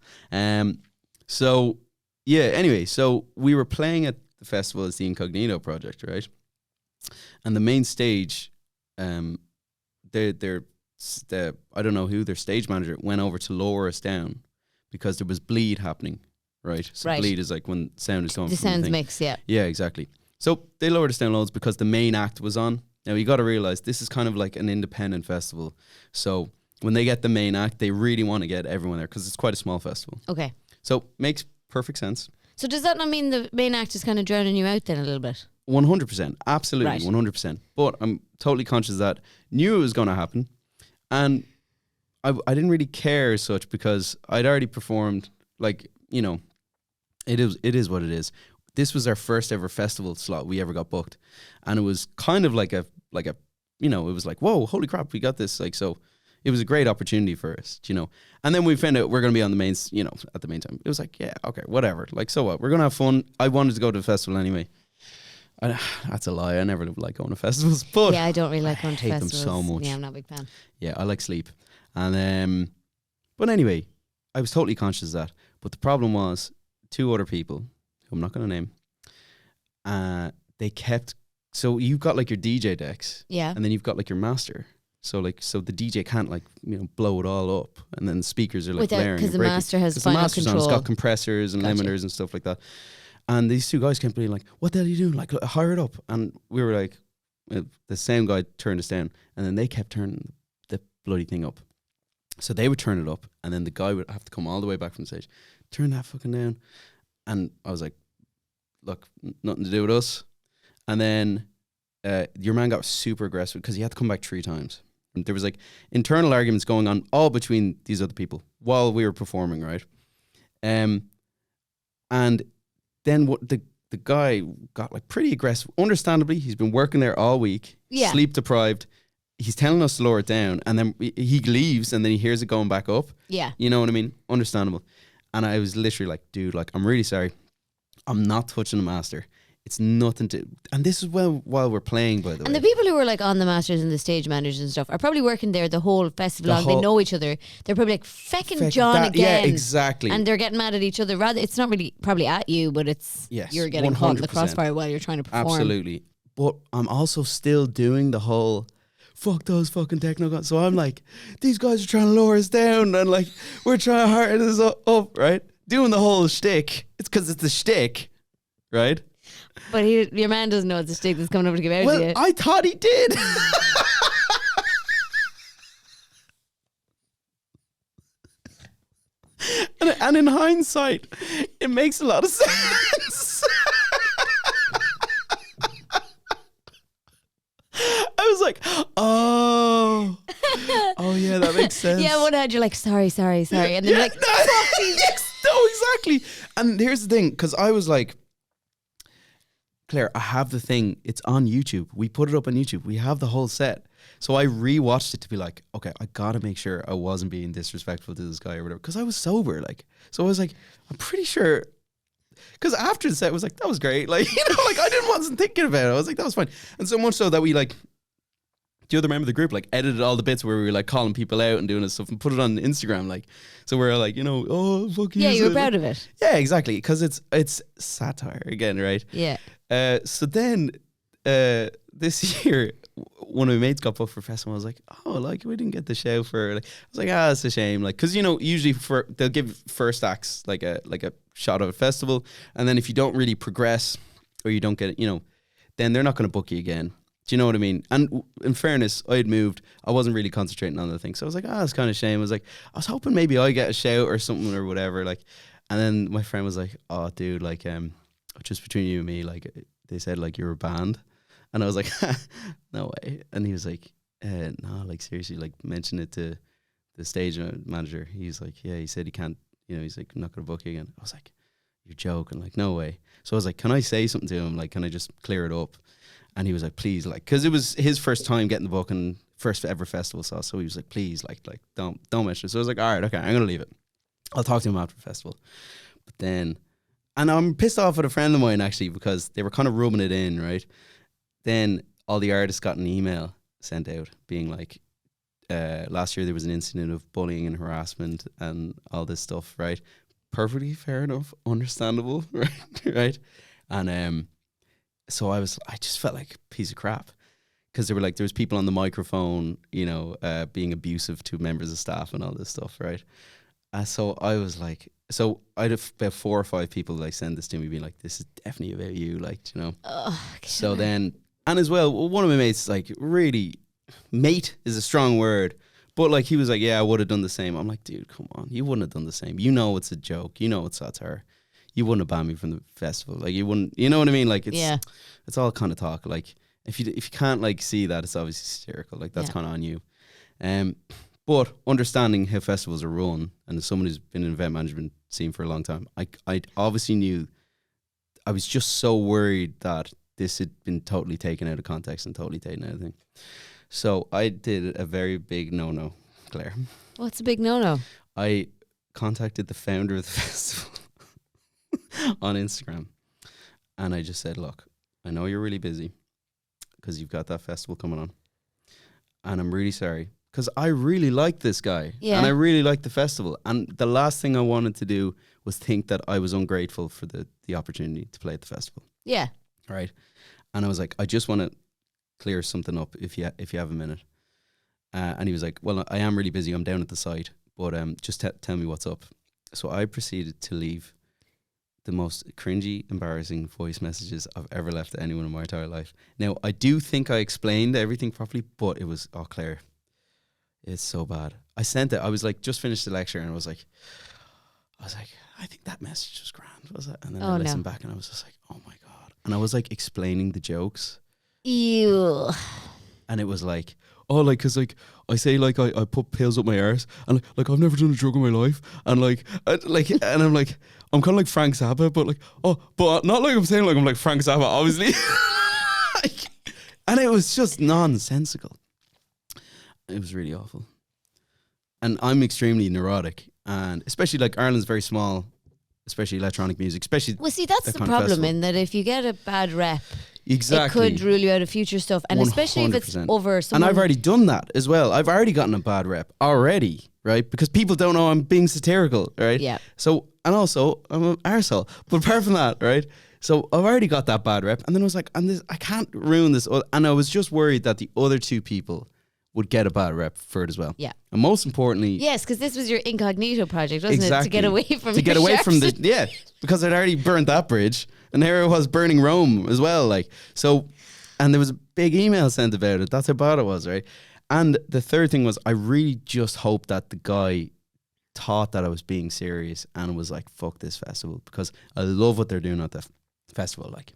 So, yeah, anyway, so we were playing at the festival as the Incognito Project, right? And the main stage, I don't know who, their stage manager went over to lower us down because there was bleed happening right? So Right. bleed is like when sound is coming The from sounds thing. mix, yeah. Yeah, exactly. So they lowered us down loads because the main act was on. Now you got to realize this is kind of like an independent festival. So when they get the main act, they really want to get everyone there because it's quite a small festival. Okay. So makes perfect sense. So does that not mean the main act is kind of drowning you out then a little bit? 100%. Absolutely. Right. 100%. But I'm totally conscious that knew it was going to happen. And I didn't really care as such because I'd already performed, like, you know, it is what it is. This was our first ever festival slot we ever got booked. And it was kind of like a, you know, it was like, whoa, holy crap, we got this. Like, so it was a great opportunity for us, you know. And then we found out we're going to be on the mains, you know, at the main time. It was like, yeah, okay, whatever. Like, so what? We're going to have fun. I wanted to go to the festival anyway. That's a lie. I never like going to festivals, but Yeah, I don't really like going to hate festivals. them so much. Yeah, I'm not a big fan. Yeah, I like sleep. And but anyway, I was totally conscious of that. But the problem was 2 other people, who I'm not going to name, they kept, so you've got like your DJ decks, Yeah. and then you've got like your master. So the DJ can't like, you know, blow it all up, and then the speakers are like blaring. Because the and breaking. master has 'Cause the final master's on, control. it's got compressors and Gotcha. limiters and stuff like that. And these 2 guys kept being like, what the hell are you doing? Like, hire it up. And we were like, the same guy turned us down, and then they kept turning the bloody thing up. So they would turn it up, and then the guy would have to come all the way back from the stage, turn that fucking down. And I was like, look, nothing to do with us. And then your man got super aggressive because he had to come back 3 times. And there was like internal arguments going on all between these other people while we were performing, right? And then what the guy got like pretty aggressive. Understandably, he's been working there all week, Yeah. sleep deprived. He's telling us to lower it down, and then he leaves, and then he hears it going back up. Yeah. You know what I mean? Understandable. And I was literally like, dude, like, I'm really sorry. I'm not touching the master. It's nothing to... And this is while we're playing, by the way. And the people who are like on the masters and the stage managers and stuff are probably working there the whole festival long. They know each other. They're probably like, feckin' John again. Yeah, exactly. And they're getting mad at each other. Rather, it's not really probably at you, but it's you're getting caught in the 100%. crossfire while you're trying to perform. Absolutely. But I'm also still doing the whole... Fuck those fucking techno guys. So I'm like, these guys are trying to lower us down, and like, we're trying to harden this up, right? Doing the whole shtick. It's because it's a shtick, right? But your man doesn't know it's a stick that's coming over to give out to you. Well, I thought he did. and in hindsight, it makes a lot of sense. I was like, oh yeah, that makes sense. Yeah, one hand you're like, sorry. And then you're like, fuck these. No, exactly. And here's the thing, because I was like, Claire, I have the thing. It's on YouTube. We put it up on YouTube. We have the whole set. So I rewatched it to be like, okay, I gotta make sure I wasn't being disrespectful to this guy or whatever, because I was sober. Like, so I was like, I'm pretty sure. Because after the set, I was like, that was great. Like, you know, like wasn't thinking about it. I was like, that was fine. And so much so that we like, do you other member of the group like edited all the bits where we were like calling people out and doing this stuff and put it on Instagram. Like, so we're like, you know, oh fuck you. Yeah, you were proud of it. Yeah, exactly. Because it's satire again, right? Yeah. So then this year, one of my mates got booked for festival. I was like, oh, like we didn't get the show for. Like, I was like, it's a shame. Like, because you know, usually they'll give first acts like a shot of a festival, and then if you don't really progress or you don't get it, you know, then they're not going to book you again. Do you know what I mean? And in fairness, I had moved. I wasn't really concentrating on the thing, so I was like, it's kind of shame. I was like, I was hoping maybe I get a shout or something or whatever. Like, and then my friend was like, oh, dude, like, just between you and me, like, they said like you're a band. And I was like, no way. And he was like, no, like seriously, like mention it to the stage manager. He's like, yeah, he said he can't, you know, he's like, I'm not going to book you again. I was like, you're joking. Like, no way. So I was like, can I say something to him? Like, can I just clear it up? And he was like, please, like, because it was his first time getting the book and first ever festival sauce. So he was like, please, like don't mention it. So I was like, all right, okay, I'm going to leave it. I'll talk to him after the festival. But then, and I'm pissed off at a friend of mine actually, because they were kind of rubbing it in, right? Then all the artists got an email sent out being like, last year there was an incident of bullying and harassment and all this stuff, right? Perfectly fair enough, understandable, right? And so I just felt like a piece of crap, because they were like, there was people on the microphone, you know, being abusive to members of staff and all this stuff, right? So I was like, so I'd have about 4 or 5 people like send this to me, being like, "This is definitely about you," like, you know. So then, and as well, one of my mates, like, really, mate is a strong word, but like, he was like, "Yeah, I would have done the same." I'm like, "Dude, come on, you wouldn't have done the same. You know it's a joke. You know it's satire. You wouldn't have banned me from the festival. Like, you wouldn't. You know what I mean? Like, it's all kind of talk. Like, if you can't like see that, it's obviously satirical. Like, that's kind of on you." But understanding how festivals are run, and as someone who's been in event management scene for a long time, I obviously knew. I was just so worried that this had been totally taken out of context and totally taken out of thing. So I did a very big no-no, Claire. What's a big no-no? I contacted the founder of the festival on Instagram, and I just said, "Look, I know you're really busy because you've got that festival coming on, and I'm really sorry. Because I really like this guy, and I really like the festival. And the last thing I wanted to do was think that I was ungrateful for the opportunity to play at the festival." Yeah. Right. And I was like, "I just want to clear something up if you have a minute." And he was like, "Well, I am really busy. I'm down at the site, but just tell me what's up." So I proceeded to leave the most cringy, embarrassing voice messages I've ever left to anyone in my entire life. Now, I do think I explained everything properly, but it was, Claire, it's so bad. I sent it. I was like, just finished the lecture, and I was like, "I think that message was grand, was it?" And then I listened back, and I was just like, "Oh my God." And I was like explaining the jokes. Ew. And it was like, like, cause like I say, like, I put pills up my arse, and like I've never done a drug in my life, and like and I'm like, I'm kind of like Frank Zappa, but like, but not like I'm saying like I'm like Frank Zappa, obviously. And it was just nonsensical. It was really awful. And I'm extremely neurotic, and especially like Ireland's very small, especially electronic music, especially. Well, see, that's the problem, in that if you get a bad rep, exactly, it could rule you out of future stuff, and 100%. Especially if it's over someone. And I've already done that as well. I've already gotten a bad rep already, right? Because people don't know I'm being satirical, right? Yeah. So, and also I'm an arsehole. But apart from that, right? So I've already got that bad rep, and then I was like, I can't ruin this. And I was just worried that the other 2 people would get a bad rep for it as well. Yeah. And most importantly... Yes, because this was your incognito project, wasn't it? To get away from because I'd already burnt that bridge, and here I was burning Rome as well. Like, so, and there was a big email sent about it. That's how bad it was, right? And the third thing was, I really just hoped that the guy thought that I was being serious and was like, "Fuck this festival," because I love what they're doing at the festival. Like,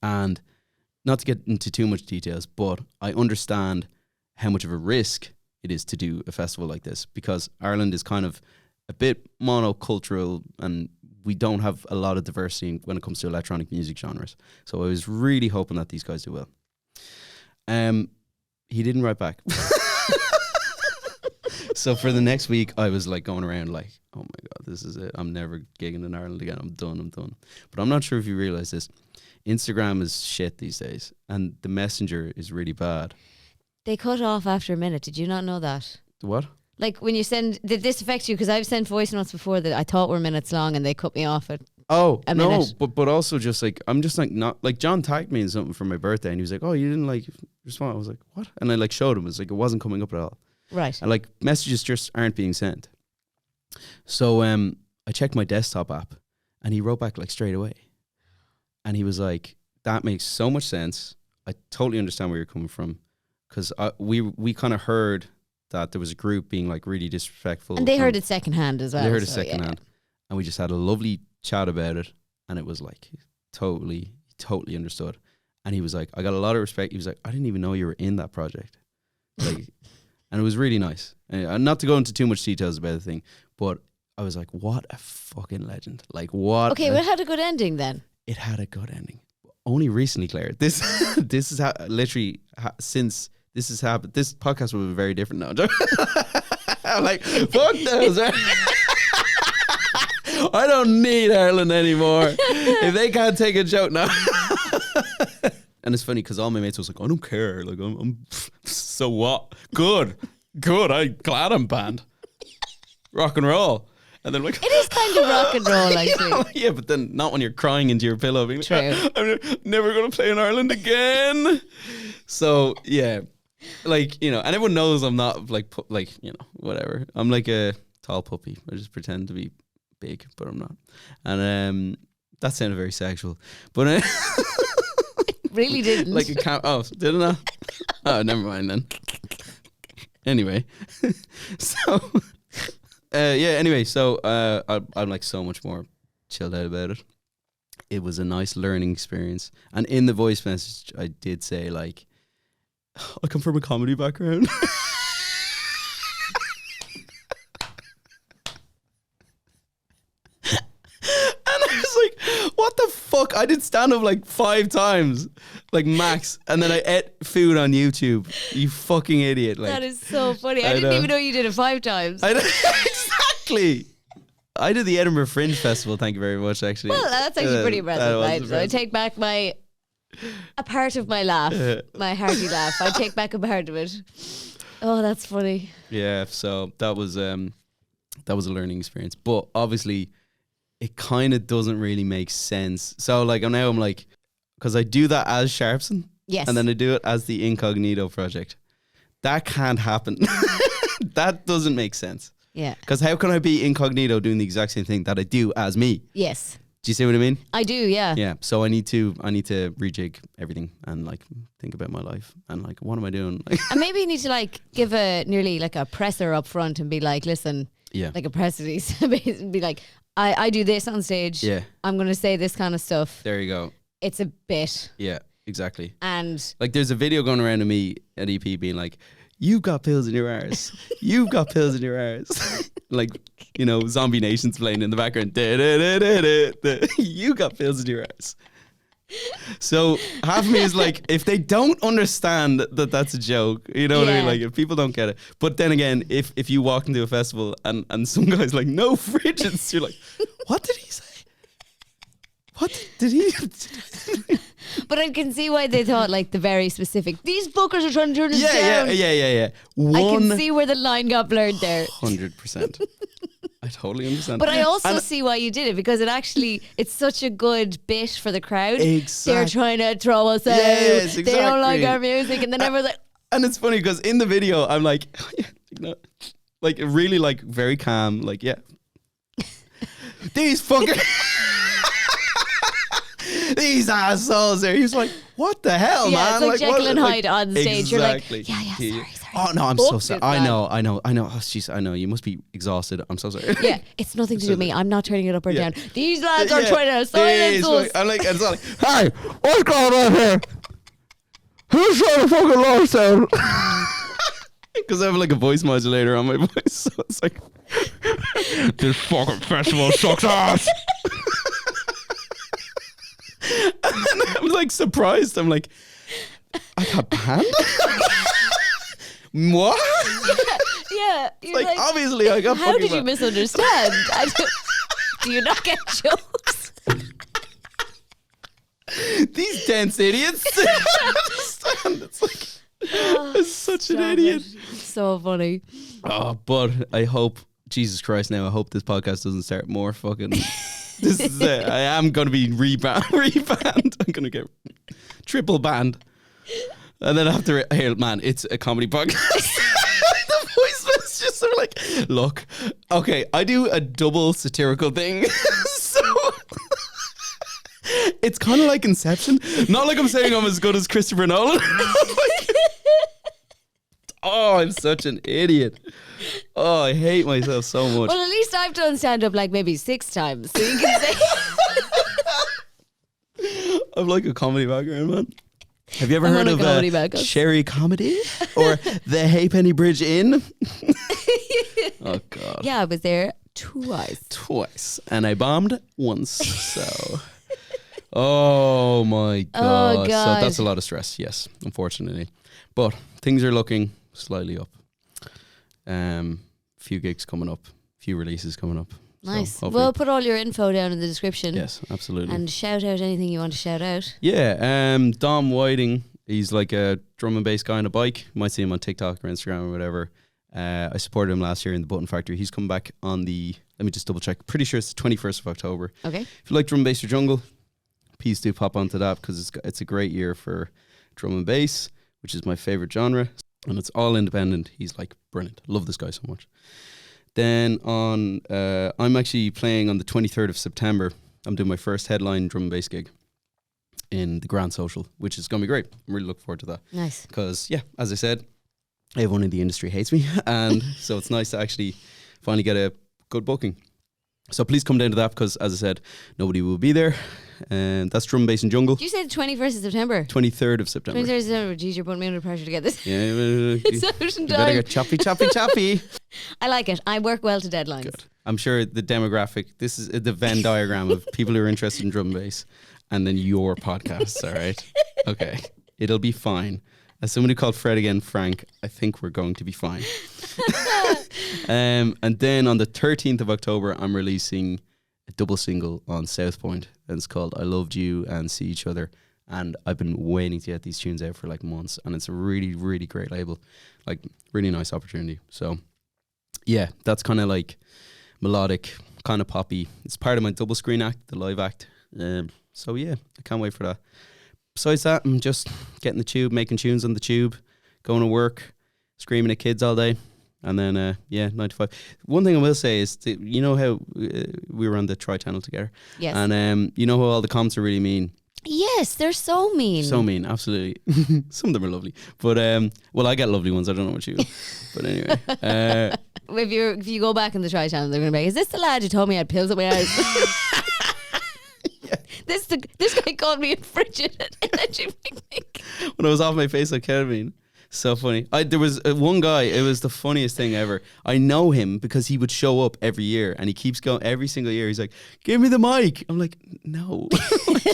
and not to get into too much details, but I understand how much of a risk it is to do a festival like this, because Ireland is kind of a bit monocultural, and we don't have a lot of diversity when it comes to electronic music genres. So I was really hoping that these guys do well. He didn't write back. So for the next week, I was like going around like, "Oh my God, this is it. I'm never gigging in Ireland again. I'm done. But I'm not sure if you realize this. Instagram is shit these days, and the messenger is really bad. They cut off after a minute. Did you not know that? What? Like when you send, did this affect you? Because I've sent voice notes before that I thought were minutes long, and they cut me off at a minute. But also just like, I'm just like, not like, John tagged me in something for my birthday, and he was like, "Oh, you didn't like respond." I was like, "What?" And I like showed him. It's like, it wasn't coming up at all. Right. And like messages just aren't being sent. So I checked my desktop app, and he wrote back like straight away. And he was like, "That makes so much sense. I totally understand where you're coming from." Because we kind of heard that there was a group being like really disrespectful. And they heard it secondhand as well. They heard it secondhand. And we just had a lovely chat about it. And it was like totally understood. And he was like, "I got a lot of respect." He was like, "I didn't even know you were in that project." Like, and it was really nice. And not to go into too much details about the thing, but I was like, what a fucking legend. Like, what? Okay, well, it had a good ending then. It had a good ending. Only recently, Claire. This is how literally since this has happened. This podcast will be very different now. I'm like, fuck those. I don't need Ireland anymore. If they can't take a joke now. And it's funny because all my mates was like, "I don't care. Like, I'm so what? Good. I'm glad I'm banned. Rock and roll." And they're like, it is kind of rock and roll, actually. Yeah, but then not when you're crying into your pillow. Being True. Like, "I'm never going to play in Ireland again." So, yeah. Like, you know, and everyone knows I'm not like, whatever. I'm like a tall puppy. I just pretend to be big, but I'm not. And that sounded very sexual. But Really didn't. like a oh, didn't I? Oh, never mind then. Anyway, so anyway, so I'm like so much more chilled out about it. It was a nice learning experience, and in the voice message, I did say like, I come from a comedy background. What the fuck? I did stand up like 5 times, like max, and then I ate food on YouTube. You fucking idiot! Like, that is so funny. I didn't even know you did it 5 times. Exactly. I did the Edinburgh Fringe Festival. Thank you very much. Actually, Well, that's actually pretty impressive. Right? So I take back a part of my laugh, my hearty laugh. I take back a part of it. Oh, that's funny. Yeah. So that was a learning experience, but obviously, it kind of doesn't really make sense. So like I'm like, because I do that as Sharpson, Yes. and then I do it as the Incognito project. That can't happen. That doesn't make sense. Yeah. Because how can I be incognito doing the exact same thing that I do as me? Yes. Do you see what I mean? I do, yeah. Yeah. So I need to rejig everything and like think about my life and like what am I doing? Like, And maybe you need to like give nearly like a presser up front and be like, listen, yeah. like a press release, be like, I do this on stage. Yeah. I'm going to say this kind of stuff. There you go. It's a bit. Yeah, exactly. And like there's a video going around of me at EP being like, you've got pills in your arse. You've got pills in your arse. Like, you know, Zombie Nation's playing in the background. Da, da, da, da, da, da. You got pills in your arse. So half of me is like, if they don't understand that that's a joke, you know what I mean? Like if people don't get it. But then again, if you walk into a festival and some guy's like, no fridges, you're like, what did he say? What did he? But I can see why they thought like the very specific. These bookers are trying to turn us down. Yeah. I can see where the line got blurred there. 100%. I totally understand. But I also see why you did it because it's such a good bit for the crowd. Exactly. They're trying to throw us out. Yes, exactly. They don't like our music, and then everyone's like. And it's funny because in the video I'm like, like really like very calm, like these fuckers. These assholes there. He's like, what the hell, man? It's like Jekyll and Hyde like, on stage. Exactly. You're like, sorry. Oh no, I'm so sorry. I know. Oh jeez, I know. You must be exhausted. I'm so sorry. Yeah, it's nothing to do with me. I'm not turning it up or down. These lads are trying to silence us. I'm like, it's like, hey, what's going on here? Who's trying to fucking lower sound? Because I have like a voice modulator on my voice, so it's like, this fucking festival sucks ass. And then I'm like surprised. I'm like, I got banned? What? Yeah. You're like obviously I got. How did you misunderstand? Do you not get jokes? These dense idiots. It's like, it's such an idiot. So funny. Oh, but I hope, Jesus Christ, now I hope this podcast doesn't start more fucking. This is it. I am going to be rebanned. I'm going to get triple banned. And then after, hey man, it's a comedy podcast. The voice messages are like, look, okay, I do a double satirical thing. So it's kind of like Inception. Not like I'm saying I'm as good as Christopher Nolan. Oh, I'm such an idiot. Oh, I hate myself so much. Well, at least I've done stand-up like maybe 6 times. So you can say... I'm like a comedy background, man. Have you ever heard of Sherry Comedy? Or the Halfpenny Bridge Inn? Oh, God. Yeah, I was there twice. And I bombed once, so... Oh, my God. Oh, God. So that's a lot of stress, yes, unfortunately. But things are looking slightly up. Few gigs coming up, few releases coming up. Nice. So we'll put all your info down in the description. Yes, absolutely. And shout out anything you want to shout out. Yeah, Dom Whiting, he's like a drum and bass guy on a bike. You might see him on TikTok or Instagram or whatever. I supported him last year in the Button Factory. He's come back on the, let me just double check, pretty sure it's the 21st of October. Okay. If you like drum and bass or jungle, please do pop onto that because it's a great year for drum and bass, which is my favorite genre. And it's all independent. He's like brilliant. Love this guy so much. Then on, I'm actually playing on the 23rd of September. I'm doing my first headline drum and bass gig in the Grand Social, which is going to be great. I'm really looking forward to that. Nice. Because, yeah, as I said, everyone in the industry hates me. And so it's nice to actually finally get a good booking. So please come down to that because, as I said, nobody will be there. And that's Drum, Bass and Jungle. Did you say the 21st of September? 23rd of September. 23rd of September. Jeez, you're putting me under pressure to get this. Yeah, It's out in you better time. get choppy. I like it. I work well to deadlines. Good. I'm sure the demographic, this is the Venn diagram of people who are interested in drum and bass, and then your podcasts, all right? Okay. It'll be fine. As somebody called Fred again, Frank, I think we're going to be fine. And then on the 13th of October, I'm releasing a double single on South Point, and it's called I Loved You and See Each Other. And I've been waiting to get these tunes out for like months, and it's a really, really great label, like really nice opportunity. So yeah, that's kind of like melodic, kind of poppy. It's part of my double screen act, the live act. So yeah, I can't wait for that. Besides that, I'm just getting the tube, making tunes on the tube, going to work, screaming at kids all day. And then, 9 to 5. One thing I will say is, you know how we were on the Tri-Channel together? Yes. And you know how all the comments are really mean? Yes, they're so mean. So mean, absolutely. Some of them are lovely. But, well, I get lovely ones. I don't know about you. But anyway. If you go back in the Tri-Channel, they're going to be like, is this the lad who told me I had pills at my house? Yeah. This guy called me a frigid at energy picnic. When I was off my face on ketamine. So funny. There was one guy, it was the funniest thing ever. I know him because he would show up every year, and he keeps going every single year. He's like, give me the mic. I'm like, no.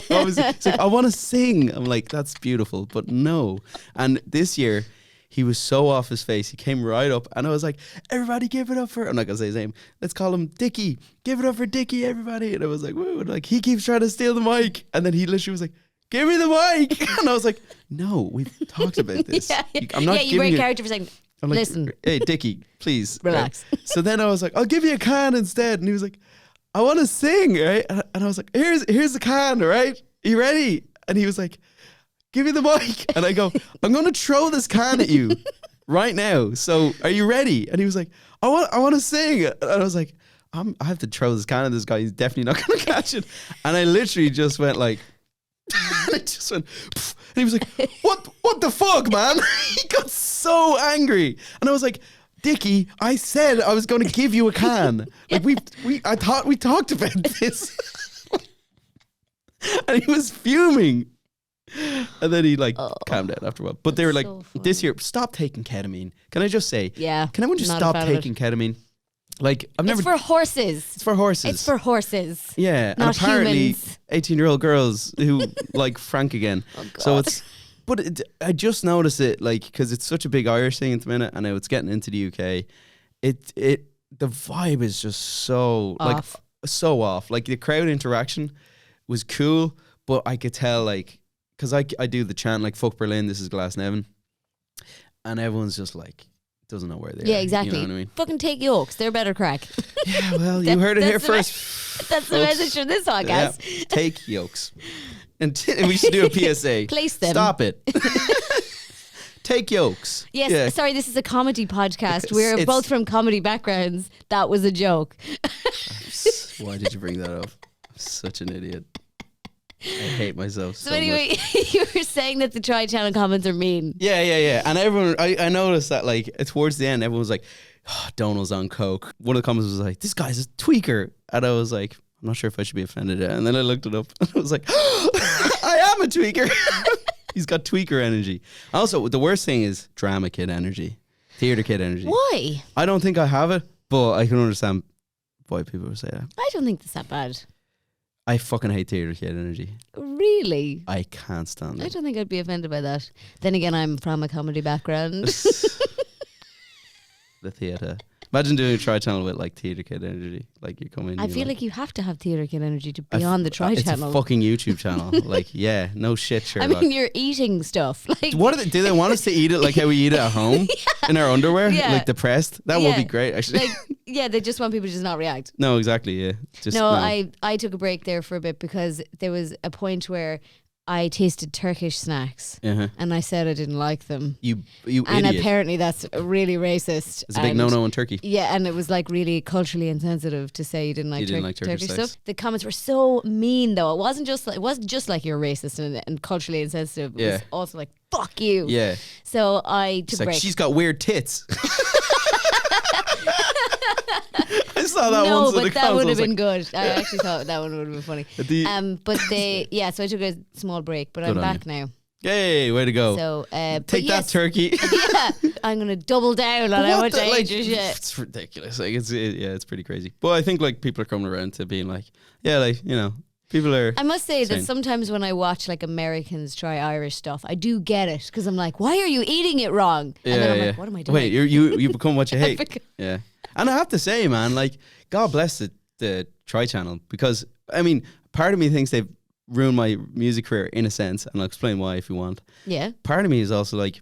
He's like, I want to sing. I'm like, that's beautiful, but no. And this year, he was so off his face. He came right up, and I was like, everybody give it up for, I'm not going to say his name. Let's call him Dickie. Give it up for Dickie, everybody. And I was like, woo. And like, he keeps trying to steal the mic. And then he literally was like, give me the mic. And I was like, no, we've talked about this. I'm not you break character for saying, I'm like, listen. Hey, Dickie, please. Relax. Right? So then I was like, I'll give you a can instead. And he was like, I want to sing, right? And I was like, here's the can, right? Are you ready? And he was like, give me the mic. And I go, I'm going to throw this can at you right now. So are you ready? And he was like, I want to sing. And I was like, I have to throw this can at this guy. He's definitely not going to catch it. And I literally just went like, and it just went, pff, and he was like, what the fuck, man? He got so angry. And I was like, Dickie, I said I was going to give you a can. Like I thought we talked about this. And he was fuming. And then he calmed down after a while. But they were like, so this year, stop taking ketamine. Can I just say, Yeah, can everyone just not a stop fan of taking ketamine? Like, I've never. It's for horses. It's for horses. It's for horses. Yeah, not and apparently humans. 18-year-old girls who like Frank again. Oh, God. So I just noticed it, like, because it's such a big Irish thing at the minute, and now it's getting into the UK. The vibe is just so Off. so off. Like the crowd interaction was cool, but I could tell because I do the chant like "Fuck Berlin, this is Glasnevin," and everyone's just like. Doesn't know where they are. Yeah, exactly. You know what I mean? Fucking take yolks. They're better crack. Yeah, well, you heard it here first. That's the message from this podcast. Yeah, take yolks. And we should do a PSA. Place them. Stop it. Take yolks. Yes, Yeah. sorry, this is a comedy podcast. It's- We're it's- both from comedy backgrounds. That was a joke. Why did you bring that up? I'm such an idiot. I hate myself so So anyway, much. you were saying that the Tri-Channel comments are mean. Yeah. And everyone, I noticed that towards the end, everyone was like, oh, Donal's on coke. One of the comments was like, this guy's a tweaker. And I was like, I'm not sure if I should be offended yet. And then I looked it up and I was like, I am a tweaker. He's got tweaker energy. Also, the worst thing is drama kid energy, theatre kid energy. Why? I don't think I have it, but I can understand why people would say that. I don't think that's that bad. I fucking hate theatre kid energy. Really? I can't stand I it. don't think I'd be offended by that. Then again, I'm from a comedy background. The theatre. Imagine doing a Tri-Channel with theatre kid energy. Like you come in. I feel like you have to have theatre kid energy to be on the It's Tri-Channel. a fucking YouTube channel. Yeah, no shit, I Sherlock. mean, you're eating stuff. What do they want us to eat it like how we eat it at home in our underwear, Yeah. like depressed? That would be great, actually. They just want people to just not react. No, exactly. Yeah. Just No, I took a break there for a bit because there was a point where I tasted Turkish snacks and I said I didn't like them. You and idiot. Apparently that's really racist. It's a big no-no in Turkey. Yeah, and it was like really culturally insensitive to say you didn't like, Turkish stuff. The comments were so mean though. It wasn't just like you're racist and culturally insensitive. It was also like fuck you. Yeah. So I took a break. She's got weird tits. I saw that once. No, but that would have been good. I actually thought that one would have been funny. So I took a small break, but I'm back now. Yay, way to go. So take that, turkey. Yeah, I'm gonna double down on how much I hate your shit. It's ridiculous. Like it's pretty crazy. But I think like people are coming around to being like, yeah, like, you know, people are. I must say that sometimes when I watch like Americans try Irish stuff, I do get it because I'm like, why are you eating it wrong? And then I'm like, what am I doing? Wait, you become what you hate. Yeah. And I have to say, man, like, God bless the Try channel, because, I mean, part of me thinks they've ruined my music career in a sense, and I'll explain why if you want. Yeah. Part of me is also like,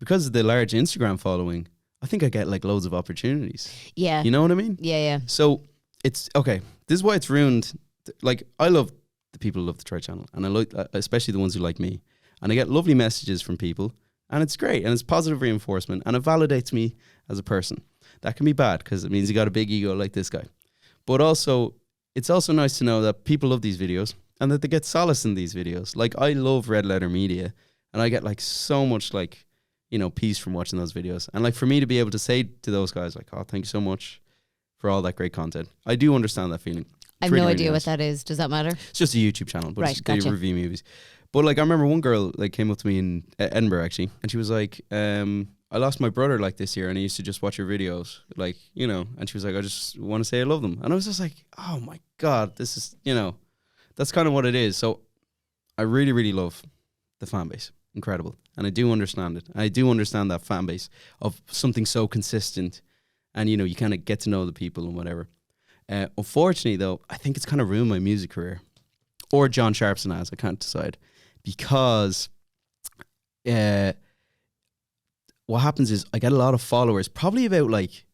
because of the large Instagram following, I think I get like loads of opportunities. Yeah. You know what I mean? Yeah, yeah. So it's, okay, this is why it's ruined. Like, I love the people who love the Try channel, and I like, especially the ones who like me, and I get lovely messages from people, and it's great, and it's positive reinforcement, and it validates me as a person. That can be bad because it means you got a big ego like this guy. But also, it's also nice to know that people love these videos and that they get solace in these videos. Like, I love Red Letter Media, and I get like so much like, you know, peace from watching those videos. And like, for me to be able to say to those guys like, oh, thank you so much for all that great content. I do understand that feeling. I have no idea what that is. Does that matter? It's just a YouTube channel, but right, they review movies. But like, I remember one girl like came up to me in Edinburgh actually, and she was like, I lost my brother like this year, and I used to just watch your videos, like, you know, and she was like, I just want to say I love them. And I was just like, oh my God, this is, you know, that's kind of what it is. So I really, really love the fan base. Incredible. And I do understand it. I do understand that fan base of something so consistent, and, you know, you kind of get to know the people and whatever. Unfortunately, though, I think it's kind of ruined my music career, or John Sharpson has, I can't decide, because what happens is I get a lot of followers, probably about like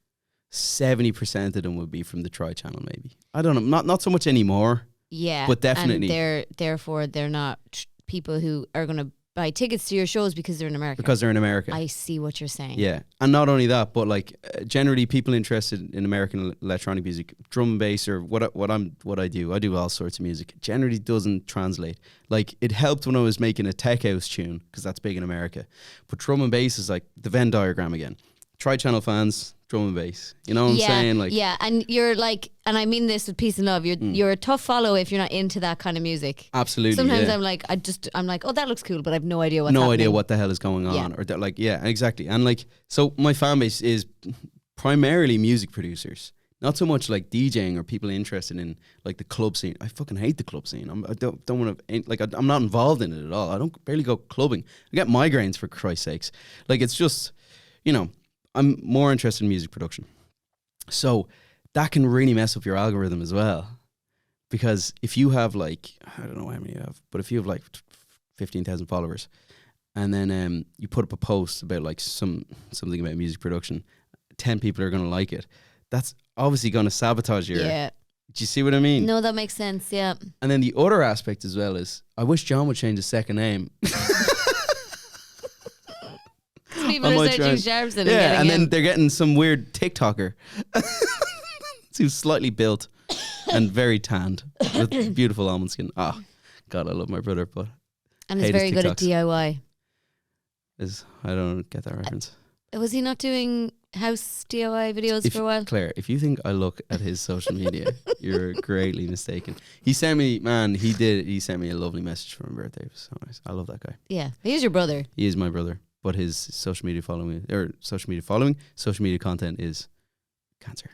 70% of them would be from the Try channel, maybe. I don't know, not so much anymore. Yeah. But definitely. And therefore they're not people who are going to buy tickets to your shows because they're in America. Because they're in America. I see what you're saying. Yeah. And not only that, but like generally people interested in American electronic music, drum and bass, or what I do all sorts of music, generally doesn't translate. Like, it helped when I was making a tech house tune, because that's big in America. But drum and bass is like the Venn diagram again. Try channel fans, drum and bass. You know what I'm saying? Like, yeah, and you're like, and I mean this with peace and love, you're a tough follow if you're not into that kind of music. Absolutely. Sometimes I'm like, oh, that looks cool, but I've no idea what's happening. No idea what the hell is going on. Yeah. Or that, like, yeah, exactly. And like, so my fan base is primarily music producers. Not so much like DJing or people interested in like the club scene. I fucking hate the club scene. I don't want to, like, I'm not involved in it at all. I don't barely go clubbing. I get migraines, for Christ's sakes. Like, it's just, you know, I'm more interested in music production. So that can really mess up your algorithm as well. Because if you have like, I don't know how many you have, but if you have like 15,000 followers, and then you put up a post about like something about music production, 10 people are going to like it. That's obviously going to sabotage your... Yeah. Do you see what I mean? No, that makes sense, yeah. And then the other aspect as well is, I wish John would change his second name. People are searching Sharpson. Yeah, and then they're getting some weird TikToker who's slightly built and very tanned with beautiful almond skin. Oh, God, I love my brother, but and he's very good at DIY. I don't get that reference. Was he not doing house DIY videos for a while? Claire, if you think I look at his social media, you're greatly mistaken. He sent me a lovely message for my birthday. It was so nice. I love that guy. Yeah, he's your brother. He is my brother. But his social media content is cancer.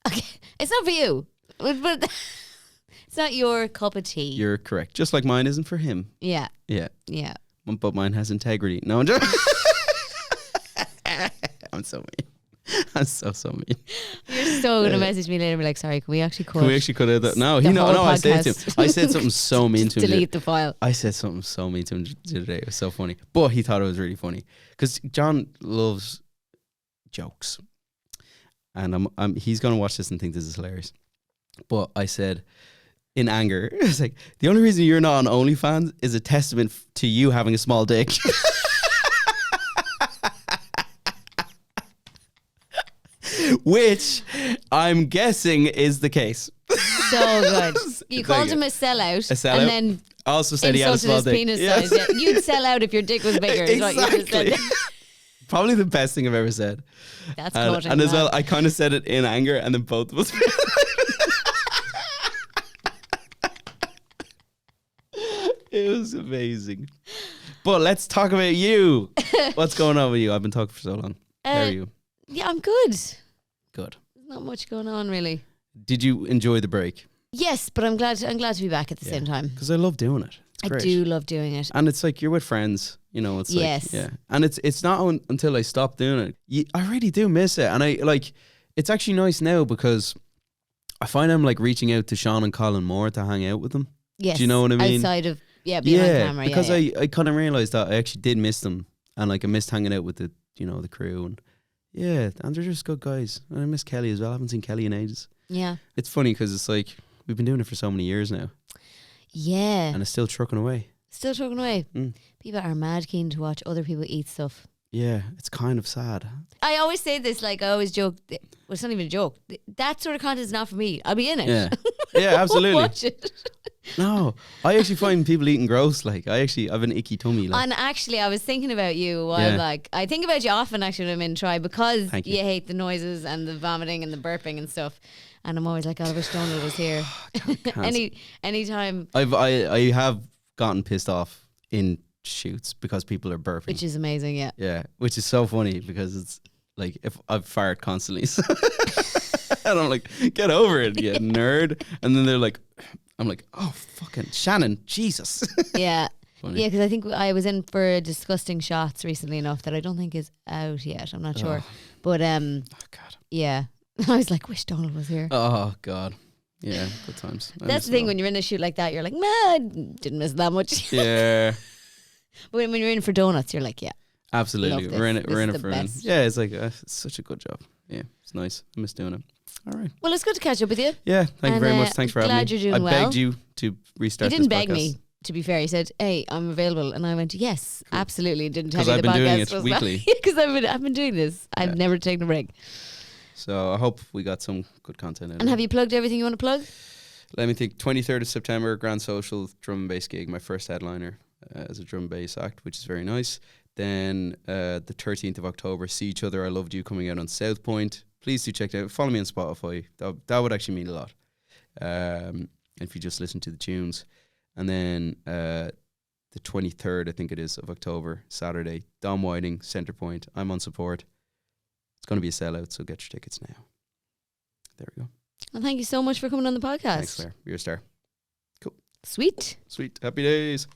Okay, it's not for you, but it's not your cup of tea. You're correct. Just like mine isn't for him. Yeah. Yeah. Yeah. But mine has integrity. No, I'm joking. I'm so mean. I'm so mean. You're so gonna message me later and be like, sorry, can we actually cut that? No, I said to him. I said something so mean to him. Delete the file. I said something so mean to him today. It was so funny. But he thought it was really funny. Because John loves jokes. And he's gonna watch this and think this is hilarious. But I said, in anger. It's like, the only reason you're not on OnlyFans is a testament to you having a small dick. Which I'm guessing is the case. So good. You called him a sellout. And then also said he had a small his dick. Penis size. Yeah. You'd sell out if your dick was bigger. Is what you just said. Probably the best thing I've ever said. That's and as well, I kind of said it in anger, and then both of us. It was amazing. But let's talk about you. What's going on with you? I've been talking for so long. How are you? Yeah, I'm good. Good. There's not much going on really. Did you enjoy the break? Yes, but I'm glad to be back at the same time. Because I love doing it. It's great. I do love doing it. And it's like you're with friends, you know, it's like, yeah. And it's not until I stop doing it. I really do miss it. And it's actually nice now because I find I'm like reaching out to Sean and Colin more to hang out with them. Yes. Do you know what I mean? Outside of, being on camera. Because I kind of realised that I actually did miss them. And like I missed hanging out with the crew. And yeah, and they're just good guys. And I miss Kelly as well. I haven't seen Kelly in ages. Yeah. It's funny because it's like, we've been doing it for so many years now. Yeah. And it's still trucking away. Still trucking away. People are mad keen to watch other people eat stuff. Yeah, it's kind of sad. I always say this, like I always joke, well, it's not even a joke. That sort of content is not for me. I'll be in it. Yeah, yeah, absolutely. Watch it. No, I actually find people eating gross. Like I have an icky tummy. Like. And actually, I was thinking about you a while back. I think about you often actually when I'm in Try because you hate the noises and the vomiting and the burping and stuff. And I'm always like, I wish Donal was here. Anytime. I have gotten pissed off in shoots because people are burping. Which is amazing, yeah. Yeah, which is so funny because it's like if I fart constantly. And I'm like, get over it, you nerd. And then they're like, I'm like, oh, fucking Shannon, Jesus. Yeah. Funny. Yeah, because I think I was in for Disgusting Shots recently enough that I don't think is out yet. I'm not sure. But, oh, God. Yeah. I was like, wish Donal was here. Oh, God. Yeah, good times. That's the thing, when you're in a shoot like that, you're like, man, I didn't miss that much. Yeah. But when you're in for donuts, you're like, yeah. Absolutely. We're in it for him. Yeah, it's like, it's such a good job. Yeah, it's nice. I miss doing it. All right. Well, it's good to catch up with you. Yeah, thank you very much. Thanks for having me. Glad you're doing well. I begged you to restart this podcast. You didn't beg me, to be fair. He said, hey, I'm available. And I went, yes, absolutely. Didn't tell you I've the been podcast doing it was weekly. Because I've been doing this. I've never taken a break. So I hope we got some good content in. And have you plugged everything you want to plug? Let me think. 23rd of September, Grand Social drum and bass gig, my first headliner as a drum and bass act, which is very nice. Then the 13th of October, See Each Other, I Loved You, coming out on South Point. Please do check it out. Follow me on Spotify. That would actually mean a lot. If you just listen to the tunes. And then the 23rd, I think it is, of October, Saturday, Dom Whiting, Centre Point. I'm on support. It's going to be a sellout, so get your tickets now. There we go. Well, thank you so much for coming on the podcast. Thanks, Claire. You're a star. Cool. Sweet. Happy days.